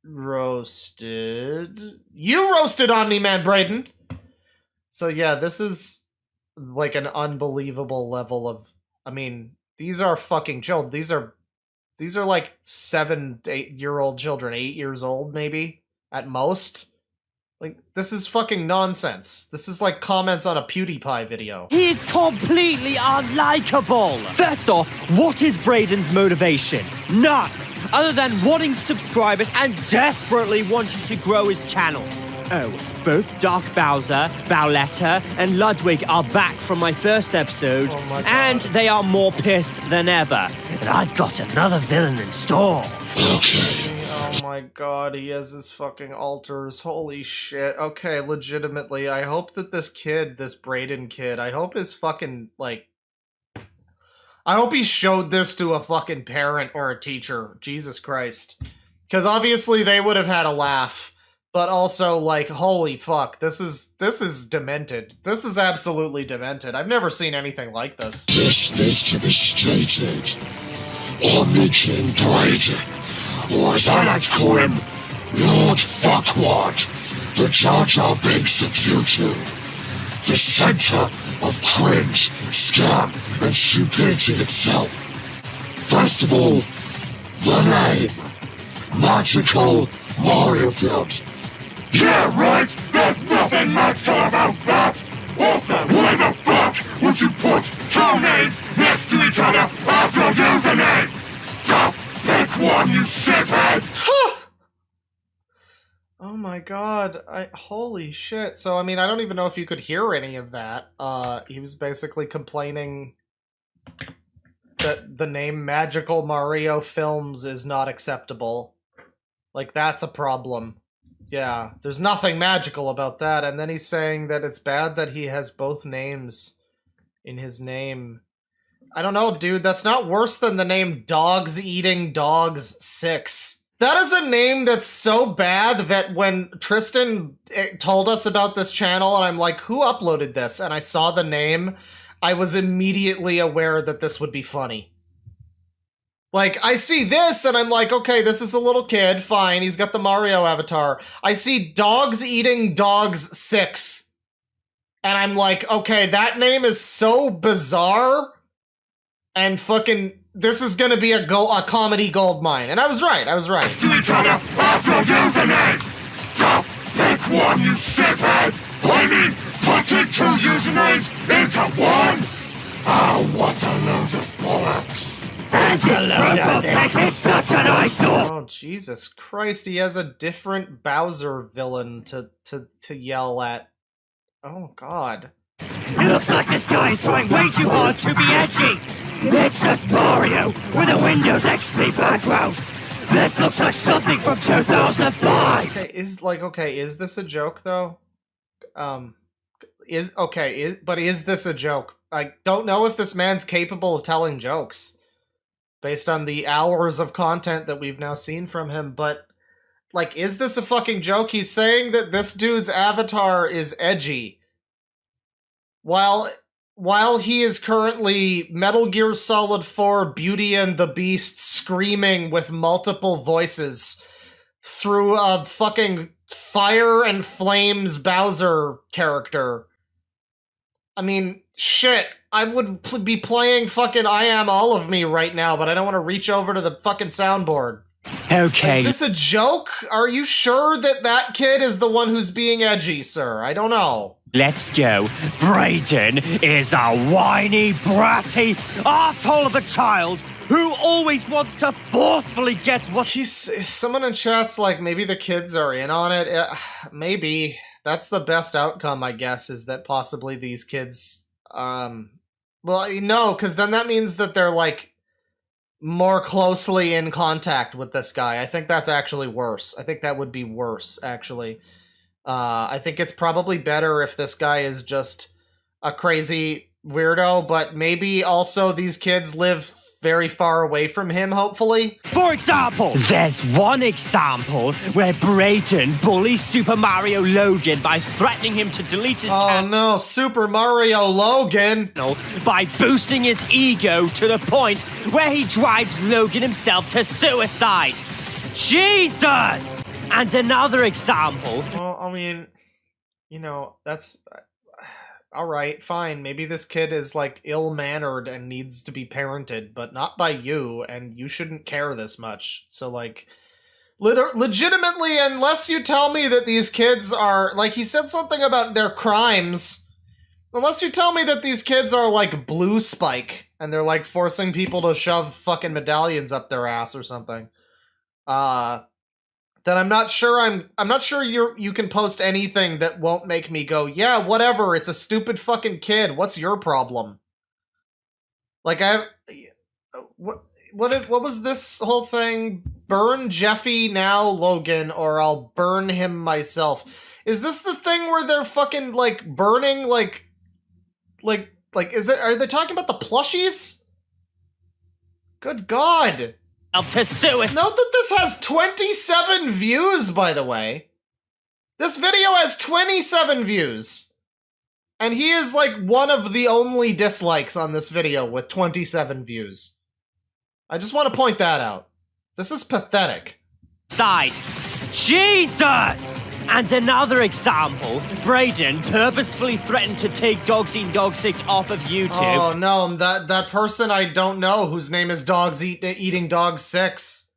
roasted. You roasted Omni-Man Braeden. So yeah, this is like an unbelievable level of, I mean, these are fucking children. These are like 7 to 8-year-old children, 8 years old maybe, at most. Like, this is fucking nonsense. This is like comments on a PewDiePie video. He is completely unlikable. First off, what is Braeden's motivation? None. Other than wanting subscribers and desperately wanting to grow his channel. Oh, both Dark Bowser, Bowletta, and Ludwig are back from my first episode, and they are more pissed than ever. And I've got another villain in store. Oh my god, he has his fucking altars. Holy shit. Okay, legitimately, I hope that this kid, this Braeden kid, I hope his fucking, like... I hope he showed this to a fucking parent or a teacher. Jesus Christ. Because obviously they would have had a laugh. But also, like, holy fuck, this is demented. This is absolutely demented. I've never seen anything like this. This needs to be stated. Omni King Braeden, or as I like to call him, Lord Fuckwad, the Jar Jar Binks of YouTube, the center of cringe, scam, and stupidity itself. First of all, the name, Magical Mario Films. Yeah, right! There's nothing magical about that! Also, why the fuck would you put two names next to each other after a username? Just pick one, you shithead! Oh my god, holy shit. So, I mean, I don't even know if you could hear any of that. He was basically complaining that the name Magical Mario Films is not acceptable. Like, that's a problem. Yeah, there's nothing magical about that. And then he's saying that it's bad that he has both names in his name. I don't know, dude. That's not worse than the name Dogs Eating Dogs 6. That is a name that's so bad that when Tristan told us about this channel, and I'm like, who uploaded this? And I saw the name, I was immediately aware that this would be funny. Like, I see this, and I'm like, okay, this is a little kid, fine, he's got the Mario avatar. I see Dogs Eating Dogs 6. And I'm like, okay, that name is so bizarre, and fucking, this is gonna be a comedy goldmine. And I was right, I was right. To each other after a username! Just pick one, you shithead! I mean, putting two usernames into one? Oh, what a load of bollocks! Such an eyesore! Oh, Jesus Christ, he has a different Bowser villain to yell at. Oh, God. It looks like this guy is trying way too hard to be edgy! It's just Mario with a Windows XP background! This looks like something from 2005! Okay, is this a joke, though? But is this a joke? I don't know if this man's capable of telling jokes. Based on the hours of content that we've now seen from him, but, like, is this a fucking joke? He's saying that this dude's avatar is edgy. While he is currently Metal Gear Solid 4 Beauty and the Beast screaming with multiple voices through a fucking Fire and Flames Bowser character. I mean, shit. I would be playing fucking I Am All of Me right now, but I don't want to reach over to the fucking soundboard. Okay. Is this a joke? Are you sure that that kid is the one who's being edgy, sir? I don't know. Let's go. Braeden is a whiny, bratty asshole of a child who always wants to forcefully get what someone in chat's like, maybe the kids are in on it. Maybe. That's the best outcome, I guess, is that possibly these kids... Well, no, because then that means that they're, like, more closely in contact with this guy. I think that's actually worse. I think that would be worse, actually. I think it's probably better if this guy is just a crazy weirdo, but maybe also these kids live very far away from him, hopefully. For example, there's one example where Braeden bullies Super Mario Logan by threatening him to delete his channel. Oh no, Super Mario Logan! By boosting his ego to the point where he drives Logan himself to suicide. Jesus! And another example. Well, I mean, you know, that's... Alright, fine, maybe this kid is, like, ill-mannered and needs to be parented, but not by you, and you shouldn't care this much. So, like, Legitimately, unless you tell me that these kids are, like, he said something about their crimes. Unless you tell me that these kids are like Blue Spike and they're like forcing people to shove fucking medallions up their ass or something. Then I'm not sure you can post anything that won't make me go, yeah, whatever, it's a stupid fucking kid. What's your problem? Like what was this whole thing? Burn Jeffy now, Logan, or I'll burn him myself. Is this the thing where they're fucking like burning like are they talking about the plushies? Good God. Up to suicide. Note that this has 27 views, by the way. This video has 27 views. And he is like one of the only dislikes on this video with 27 views. I just want to point that out. This is pathetic. Side. Jesus! And another example, Braeden purposefully threatened to take Dogs Eating Dog 6 off of YouTube. Oh no, that person I don't know whose name is Eating Dog 6.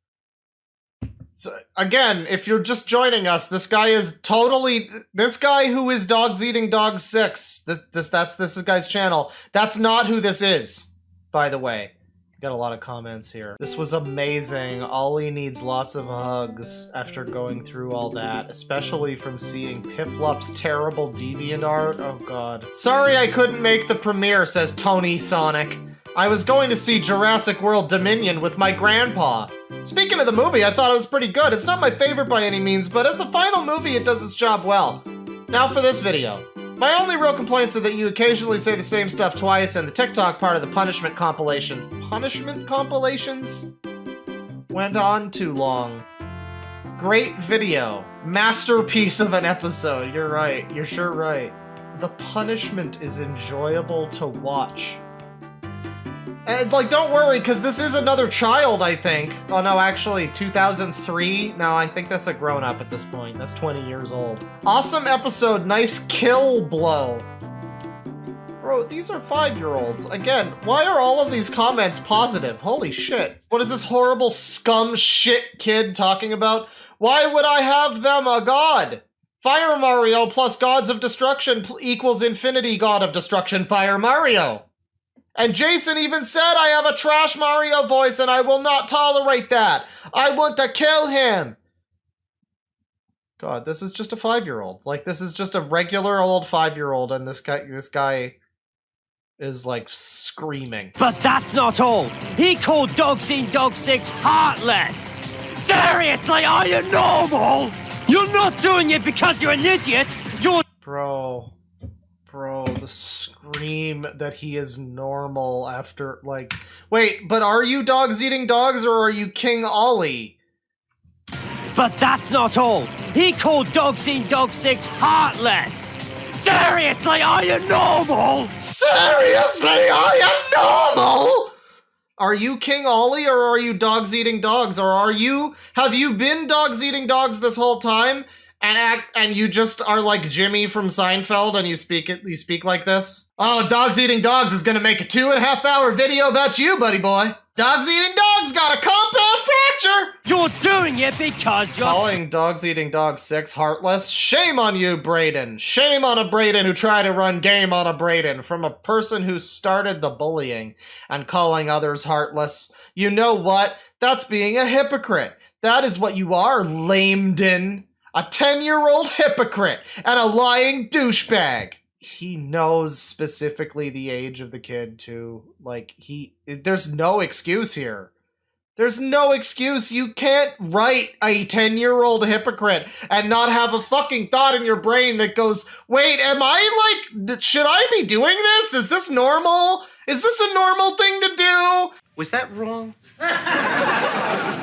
So, again, if you're just joining us, this guy who is Dogs Eating Dog 6, this guy's channel. That's not who this is, by the way. Got a lot of comments here. This was amazing. Ollie needs lots of hugs after going through all that, especially from seeing Piplup's terrible DeviantArt. Oh god. Sorry I couldn't make the premiere, says Tony Sonic. I was going to see Jurassic World Dominion with my grandpa. Speaking of the movie, I thought it was pretty good. It's not my favorite by any means, but as the final movie, it does its job well. Now for this video. My only real complaints are that you occasionally say the same stuff twice and the TikTok part of the punishment compilations. Punishment compilations? Went on too long. Great video. Masterpiece of an episode. You're right. You're sure right. The punishment is enjoyable to watch. And, like, don't worry, because this is another child, I think. Oh, no, actually, 2003? No, I think that's a grown-up at this point. That's 20 years old. Awesome episode. Nice kill blow. Bro, these are 5-year-olds. Again, why are all of these comments positive? Holy shit. What is this horrible scum shit kid talking about? Why would I have them a god? Fire Mario plus Gods of Destruction equals Infinity God of Destruction Fire Mario. And Jason even said I have a trash Mario voice and I will not tolerate that. I want to kill him. God, this is just a 5-year-old. Like, this is just a regular old 5-year-old and this guy is like screaming. But that's not all. He called Dogs Eating Dog 6 heartless. Seriously, are you normal? You're not doing it because you're an idiot. You're... Bro, the scream that he is normal after, like... Wait, but are you Dogs Eating Dogs or are you King Ollie? But that's not all. He called Dogs Eating Dog 6 heartless. Seriously, are you normal? Seriously, are you normal? Are you King Ollie or are you Dogs Eating Dogs? Or have you been Dogs Eating Dogs this whole time? And you just are like Jimmy from Seinfeld and you speak like this? Oh, Dogs Eating Dogs is gonna make a 2.5-hour video about you, buddy boy. Dogs Eating Dogs got a compound fracture! You're doing it because you're... Calling Dogs Eating Dogs 6 heartless? Shame on you, Braeden. Shame on a Braeden who tried to run game on a Braeden from a person who started the bullying and calling others heartless. You know what? That's being a hypocrite. That is what you are, Lameden. A 10-year-old hypocrite and a lying douchebag. He knows specifically the age of the kid, too. Like, there's no excuse here. There's no excuse. You can't write a 10-year-old hypocrite and not have a fucking thought in your brain that goes, wait, should I be doing this? Is this normal? Is this a normal thing to do? Was that wrong?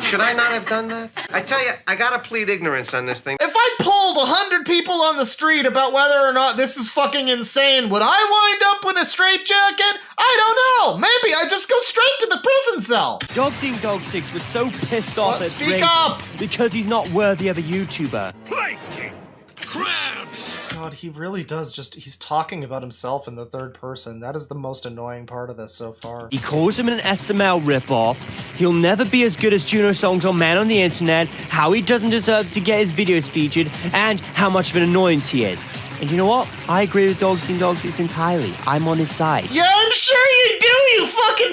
Should I not have done that? I tell you, I gotta plead ignorance on this thing. If I polled 100 people on the street about whether or not this is fucking insane, would I wind up with a straitjacket? I don't know. Maybe I just go straight to the prison cell. Dogs Eating Dog 6 was so pissed off at Speak up! because he's not worthy of a YouTuber. Plankton! Crabs! God, he really does he's talking about himself in the third person. That is the most annoying part of this so far. He calls him an SML ripoff. He'll never be as good as Juno songs or Man on the Internet, how he doesn't deserve to get his videos featured, and how much of an annoyance he is. And you know what? I agree with Dogs Eating Dog 6 entirely. I'm on his side. Yeah, I'm sure you do, you fucking...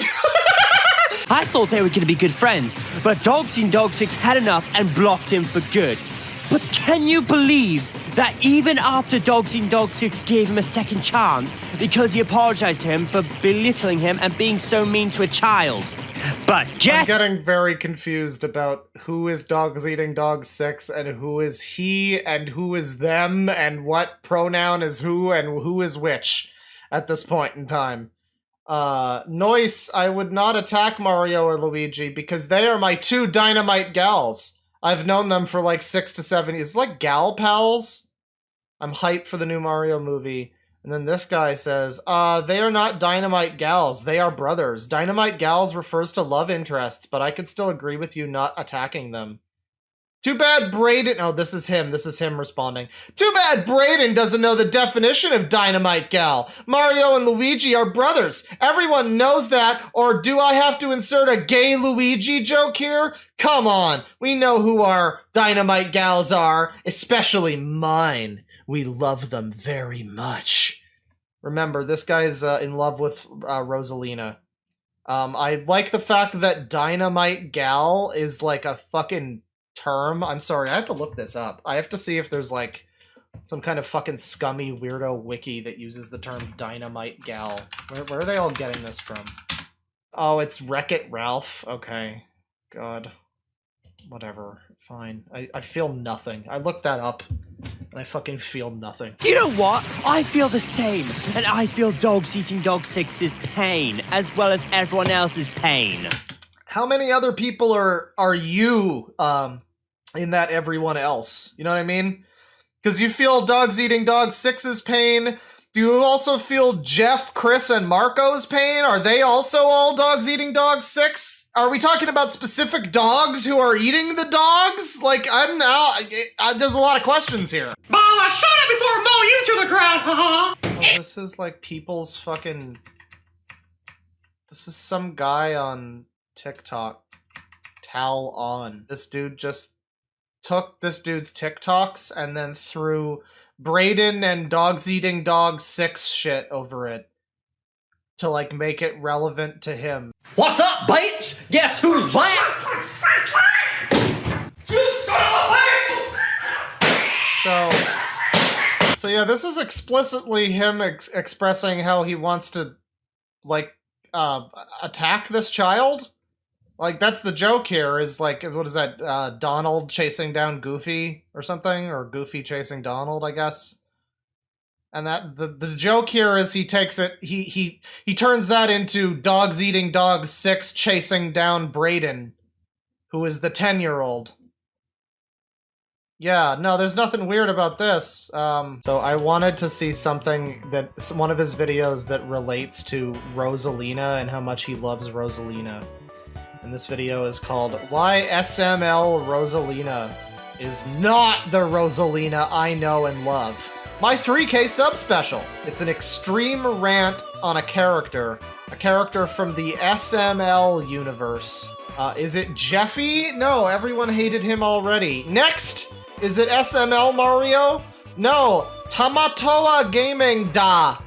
I thought they were going to be good friends, but Dogs Eating Dog 6 had enough and blocked him for good. But can you believe that even after Dogs Eating Dog 6 gave him a second chance because he apologized to him for belittling him and being so mean to a child? But I'm getting very confused about who is Dogs Eating Dog 6 and who is he and who is them and what pronoun is who and who is which at this point in time. Noise, I would not attack Mario or Luigi because they are my two dynamite gals. I've known them for like 6 to 7 years. It's like gal pals. I'm hyped for the new Mario movie. And then this guy says, they are not dynamite gals. They are brothers. Dynamite gals refers to love interests, but I could still agree with you not attacking them. Too bad Braeden... Oh, this is him. This is him responding. Too bad Braeden doesn't know the definition of dynamite gal. Mario and Luigi are brothers. Everyone knows that, or do I have to insert a gay Luigi joke here? Come on. We know who our dynamite gals are, especially mine. We love them very much. Remember, this guy's in love with Rosalina. I like the fact that dynamite gal is like a fucking term. I'm sorry, I have to look this up. I have to see if there's like some kind of fucking scummy weirdo wiki that uses the term dynamite gal. Where are they all getting this from? Oh, it's Wreck-It Ralph. Okay. God. Whatever. Fine. I feel nothing. I looked that up, and I fucking feel nothing. You know what? I feel the same, and I feel Dogs Eating Dog 6's pain, as well as everyone else's pain. How many other people are you, in that everyone else? You know what I mean? Because you feel Dogs Eating Dog 6's pain. Do you also feel Jeff, Chris, and Marco's pain? Are they also all Dogs Eating Dog 6? Are we talking about specific dogs who are eating the dogs? Like, I don't know. There's a lot of questions here. Mama, shut up before I mow you to the ground, haha! Oh, this is like people's fucking... This is some guy on TikTok. Tal on. This dude just took this dude's TikToks and then threw Braeden and Dogs Eating Dog 6 shit over it to like make it relevant to him. What's up, bitch? Guess who's back? You son of a bitch! So yeah, this is explicitly him expressing how he wants to like attack this child. Like, that's the joke here, is like, what is that, Donald chasing down Goofy or something? Or Goofy chasing Donald, I guess? And that, the joke here is he takes it, he turns that into Dogs Eating Dog 6 chasing down Braeden, who is the 10-year-old. Yeah, no, there's nothing weird about this. So I wanted to see something that, one of his videos that relates to Rosalina and how much he loves Rosalina. And this video is called Why SML Rosalina is Not the Rosalina I Know and Love. My 3K sub special. It's an extreme rant on a character from the SML universe. Is it Jeffy? No, everyone hated him already. Next, is it SML Mario? No, Tamatoa Gaming Da.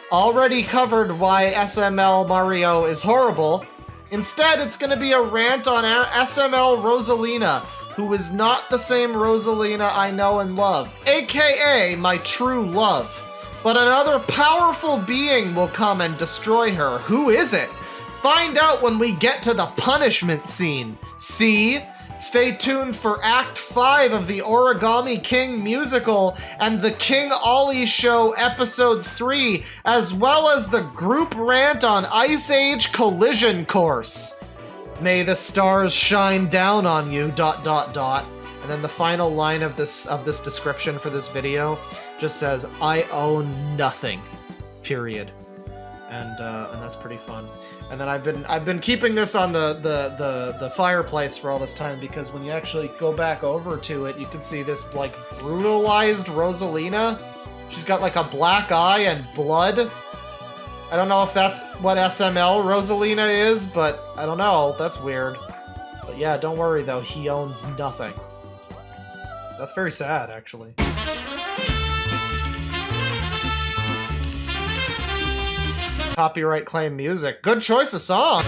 Already covered why SML Mario is horrible. Instead, it's going to be a rant on SML Rosalina, who is not the same Rosalina I know and love, aka my true love. But another powerful being will come and destroy her. Who is it? Find out when we get to the punishment scene. See? Stay tuned for Act 5 of the Origami King musical and the King Ollie Show Episode 3, as well as the group rant on Ice Age Collision Course. May the stars shine down on you, ... And then the final line of this description for this video just says, I own nothing, period. And that's pretty fun. And then I've been keeping this on the fireplace for all this time, because when you actually go back over to it, you can see this like brutalized Rosalina She's got like a black eye and blood. I don't know if that's what SML Rosalina is, but I don't know. That's weird. But yeah, don't worry though, he owns nothing. That's very sad, actually. Copyright claim music. Good choice of song!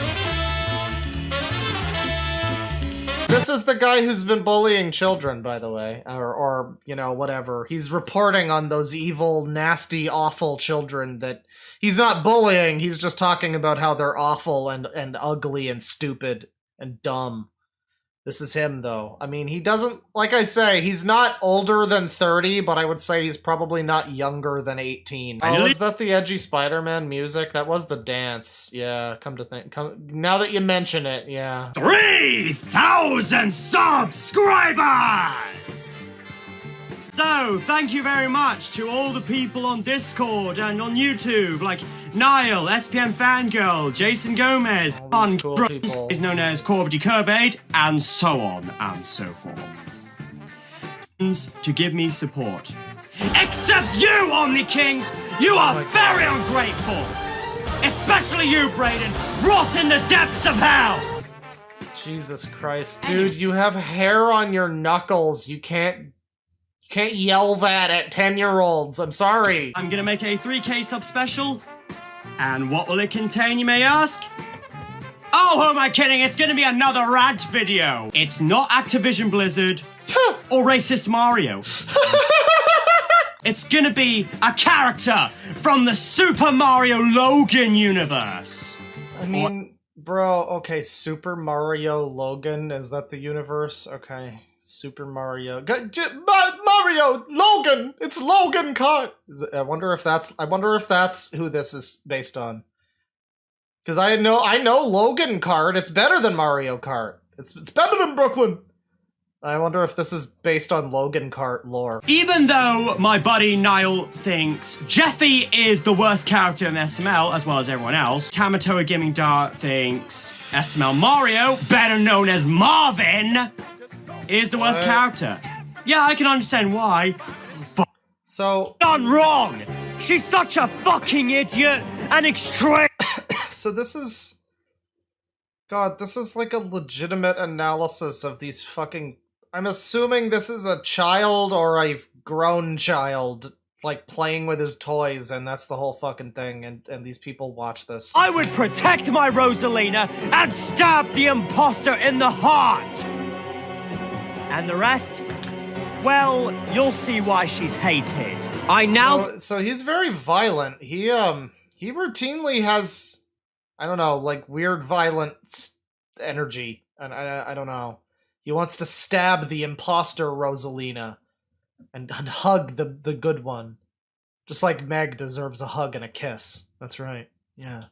This is the guy who's been bullying children, by the way. Or, you know, whatever. He's reporting on those evil, nasty, awful children that... He's not bullying, he's just talking about how they're awful and ugly and stupid and dumb. This is him, though. I mean, he doesn't... Like I say, he's not older than 30, but I would say he's probably not younger than 18. Oh, is that the edgy Spider-Man music? That was the dance. Yeah, come to think... now that you mention it, yeah. 3,000 subscribers! So, thank you very much to all the people on Discord and on YouTube, like Niall, SPM Fangirl, Jason Gomez, cool people. is known as Corby Curbade, and so on and so forth. To give me support. Except you, Omni Kings! You are very ungrateful! Especially you, Braeden! Rot in the depths of hell! Jesus Christ. Dude, you have hair on your knuckles. You can't yell that at 10-year-olds. I'm sorry. I'm gonna make a 3K sub special. And what will it contain, you may ask? Oh, who am I kidding? It's gonna be another Rant video. It's not Activision Blizzard or racist Mario. It's gonna be a character from the Super Mario Logan universe. I mean, bro, okay, Super Mario Logan, is that the universe? Okay. Super Mario. Mario! Logan! It's Logan Kart! I wonder if that's who this is based on. Because I know Logan Kart. It's better than Mario Kart. It's better than Brooklyn. I wonder if this is based on Logan Kart lore. Even though my buddy Niall thinks Jeffy is the worst character in SML, as well as everyone else, Tamatoa Gaming Dart thinks SML Mario, better known as Marvin, is the worst character. Yeah, I can understand why. But so done wrong. She's such a fucking idiot and extreme. So this is... God, this is like a legitimate analysis of these fucking... I'm assuming this is a child or a grown child, like, playing with his toys, and that's the whole fucking thing, and these people watch this. I would protect my Rosalina and stab the imposter in the heart! And the rest? Well, you'll see why she's hated. So he's very violent. He routinely has, I don't know, like weird violent energy. And I don't know. He wants to stab the imposter Rosalina and hug the good one. Just like Meg deserves a hug and a kiss. That's right. Yeah.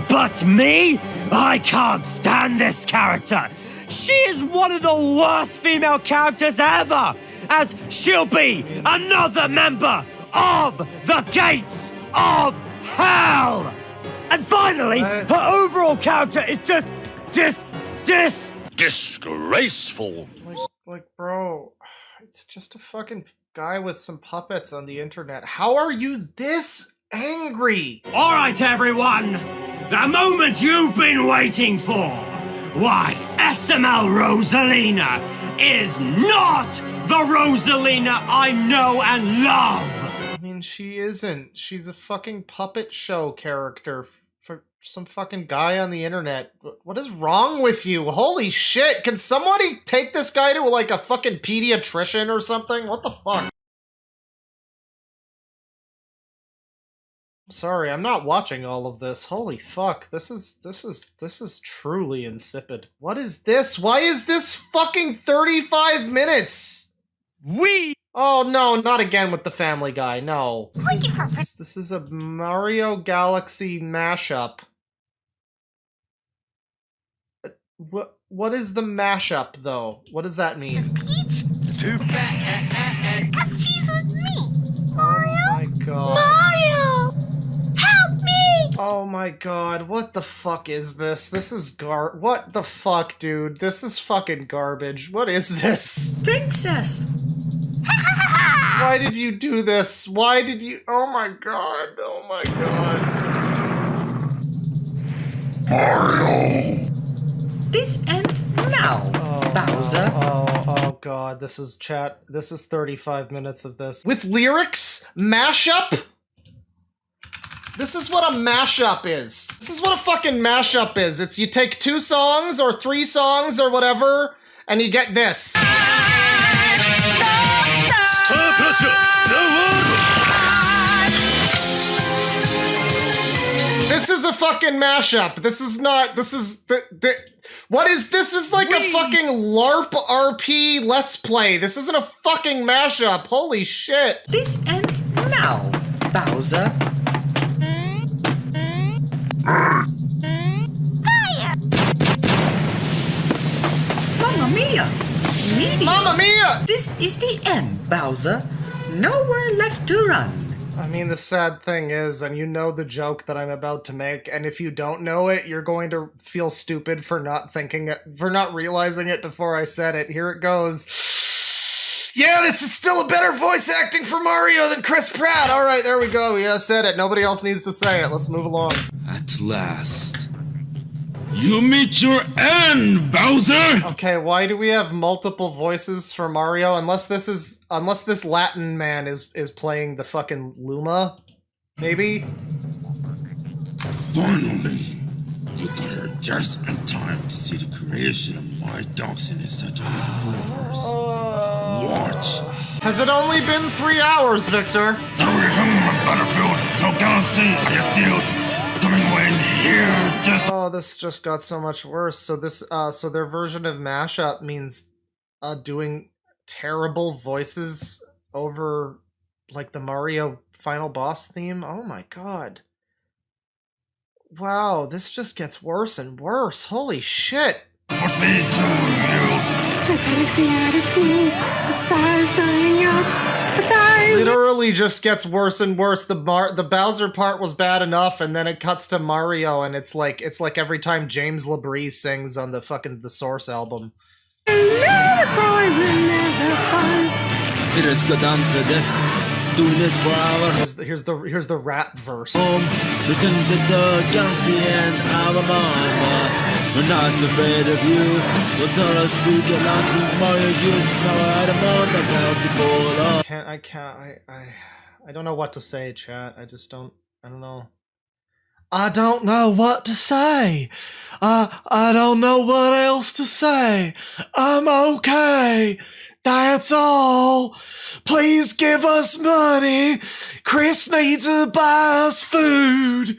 But me? I can't stand this character! She is one of the worst female characters ever, as she'll be another member of the Gates of Hell! And finally, her overall character is just disgraceful. Like, bro, it's just a fucking guy with some puppets on the internet. How are you this angry? Alright, everyone, the moment you've been waiting for. Why, SML Rosalina is not the Rosalina I know and love! I mean, she isn't. She's a fucking puppet show character for some fucking guy on the internet. What is wrong with you? Holy shit, can somebody take this guy to, like, a fucking pediatrician or something? What the fuck? Sorry, I'm not watching all of this. Holy fuck, this is truly insipid. What is this? Why is this fucking 35 minutes? Oh no, not again with the Family Guy, no. This is a Mario Galaxy mashup. What is the mashup, though? What does that mean? Peach? Too bad. Because she's with me. Mario? Oh my god. Mario! Help me! Oh my god, what the fuck is this? This is what the fuck, dude? This is fucking garbage. What is this? Princess! Why did you do this? Why did you? Oh my god. Oh my god. Mario! This ends now, Bowser. Oh god, this is chat. This is 35 minutes of this. With lyrics? Mashup? This is what a mashup is. This is what a fucking mashup is. It's you take 2 songs or 3 songs or whatever, and you get this. This is a fucking mashup. This is not, this is, what is, this is like a fucking LARP RP Let's Play. This isn't a fucking mashup. Holy shit. This ends now, Bowser. Hey! Mamma mia! Meteor. Mamma mia! This is the end, Bowser. Nowhere left to run. I mean, the sad thing is, and you know the joke that I'm about to make, and if you don't know it, you're going to feel stupid for not thinking it, for not realizing it before I said it. Here it goes. Yeah, this is still a better voice acting for Mario than Chris Pratt. All right, there we go. Yeah, I said it. Nobody else needs to say it. Let's move along. At last, you meet your end, Bowser! Okay, why do we have multiple voices for Mario? Unless this Latin man is playing the fucking Luma, maybe? Finally, you got here just in time to see the creation of my dogs in such a universe. Watch. Has it only been 3 hours, Victor? Now we're home on Battlefield, so Galaxy, I sealed. Coming in here, just. Oh, this just got so much worse. So this, so their version of mashup means, doing terrible voices over, like, the Mario final boss theme. Oh my god. Wow, this just gets worse and worse. Holy shit. Force me to you. The galaxy at its knees, the stars dying out, the time. Literally just gets worse and worse. The Bowser part was bad enough, and then it cuts to Mario, and it's like every time James LaBrie sings on the Source album. Never cry, we'll never find. Let's go down to this. Doing this for hours. Here's the rap verse. Return to the galaxy and our mama. We're not afraid of you. Don't tell us to get lost in Mario. Use power out of the galaxy full of. I don't know what to say, chat. I don't know. I don't know what to say. I don't know what else to say. I'm okay. That's all. Please give us money. Chris needs to buy us food.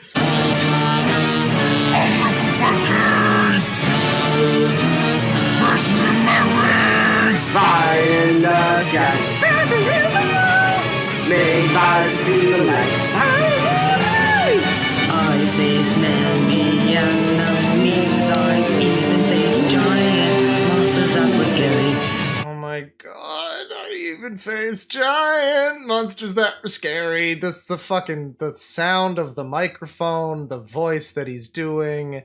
Fire in the sky. Made by the light. I face many enemies. I even face giant monsters that were scary. Oh my god, I even faced giant monsters that were scary. The sound of the microphone, the voice that he's doing,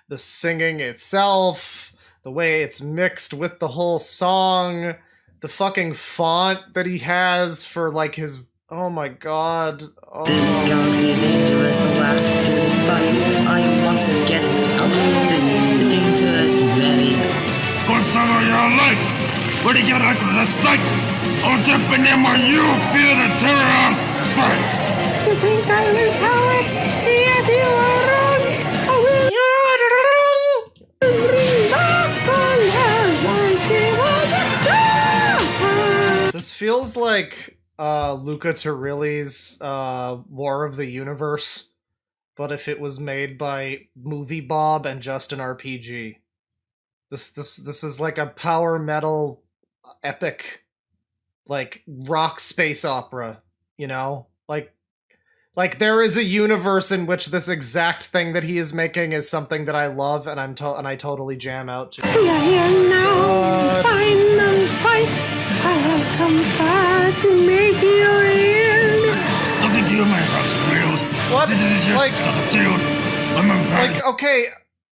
the singing itself, the way it's mixed with the whole song, the fucking font that he has for like his, oh my god. Oh. This galaxy is dangerous, so after this fight, I must get out. This is dangerous, very. Consider your life! Where do you get out of the sight? I'll jump in them when you feel the terror of spikes! You think I will power? Yet you are wrong. I will bring back all the This feels like Luca Turilli's War of the Universe, but if it was made by Movie Bob and just an RPG. This is like a power metal epic, like rock space opera, you know? Like there is a universe in which this exact thing that he is making is something that I love and I totally jam out to. We are here now, final fight. I have come back to make your end. Nothing to you, my house, real. What? Like, I'm like, okay,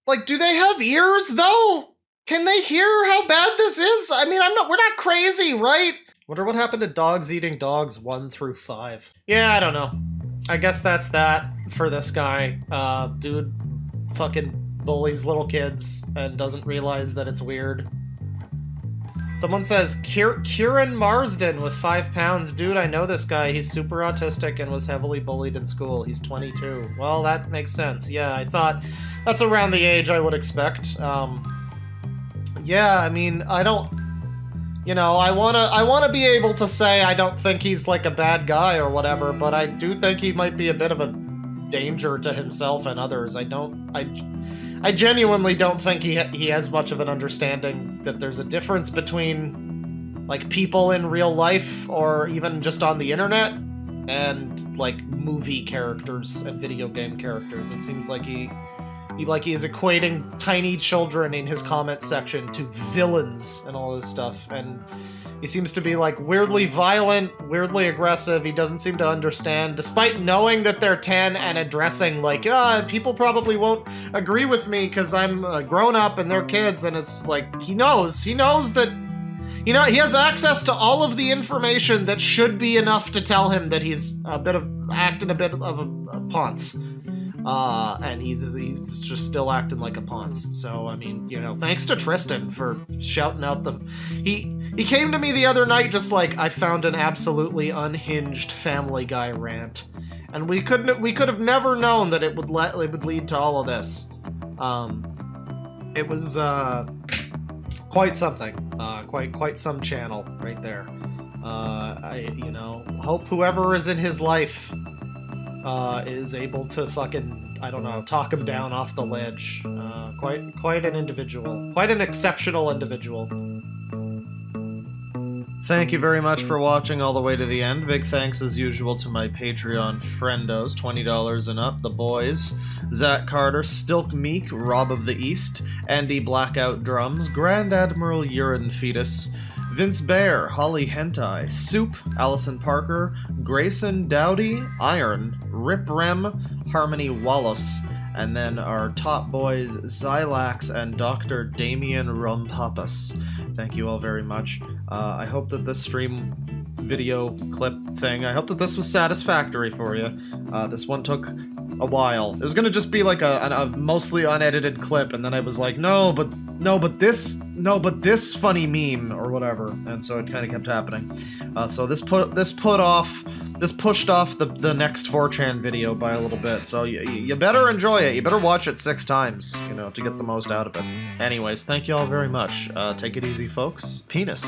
like, do they have ears though? Can they hear how bad this is? I mean, we're not crazy, right? Wonder what happened to Dogs Eating Dogs 1 through 5. Yeah, I don't know. I guess that's that for this guy. Dude fucking bullies little kids and doesn't realize that it's weird. Someone says, Kieran Marsden with 5 pounds. Dude, I know this guy. He's super autistic and was heavily bullied in school. He's 22. Well, that makes sense. Yeah, I thought that's around the age I would expect. Yeah, I mean, I don't... You know, I wanna be able to say I don't think he's like a bad guy or whatever, but I do think he might be a bit of a danger to himself and others. I genuinely don't think he has much of an understanding that there's a difference between, like, people in real life or even just on the internet and, like, movie characters and video game characters. It seems like he is equating tiny children in his comment section to villains and all this stuff, and he seems to be, like, weirdly violent, weirdly aggressive. He doesn't seem to understand, despite knowing that they're 10 and addressing, like, people probably won't agree with me because I'm a grown-up and they're kids, and it's like, he knows that, you know, he has access to all of the information that should be enough to tell him that he's acting a bit of a ponce. And he's just still acting like a ponce. So, I mean, you know, thanks to Tristan for shouting out the... He came to me the other night just like, I found an absolutely unhinged Family Guy rant. And we could have never known that it would lead to all of this. It was, quite something. Quite some channel right there. You know, hope whoever is in his life is able to fucking, I don't know, talk him down off the ledge. Quite an individual. Quite an exceptional individual. Thank you very much for watching all the way to the end. Big thanks, as usual, to my Patreon friendos, $20 and up, the boys, Zach Carter, Stilk Meek, Rob of the East, Andy Blackout Drums, Grand Admiral Urine Fetus, Vince Bear, Holly Hentai, Soup, Allison Parker, Grayson Dowdy, Iron, Rip Rem, Harmony Wallace, and then our top boys, Xylax and Dr. Damien Rumpapas. Thank you all very much. I hope that this stream video clip thing, I hope that this was satisfactory for you. This one took a while. It was gonna just be like a mostly unedited clip, and then I was like, no, but this funny meme or whatever, and so it kind of kept happening. So this pushed off the next 4chan video by a little bit. So you better enjoy it. You better watch it 6 times, you know, to get the most out of it. Anyways, thank you all very much. Take it easy, folks. Penis.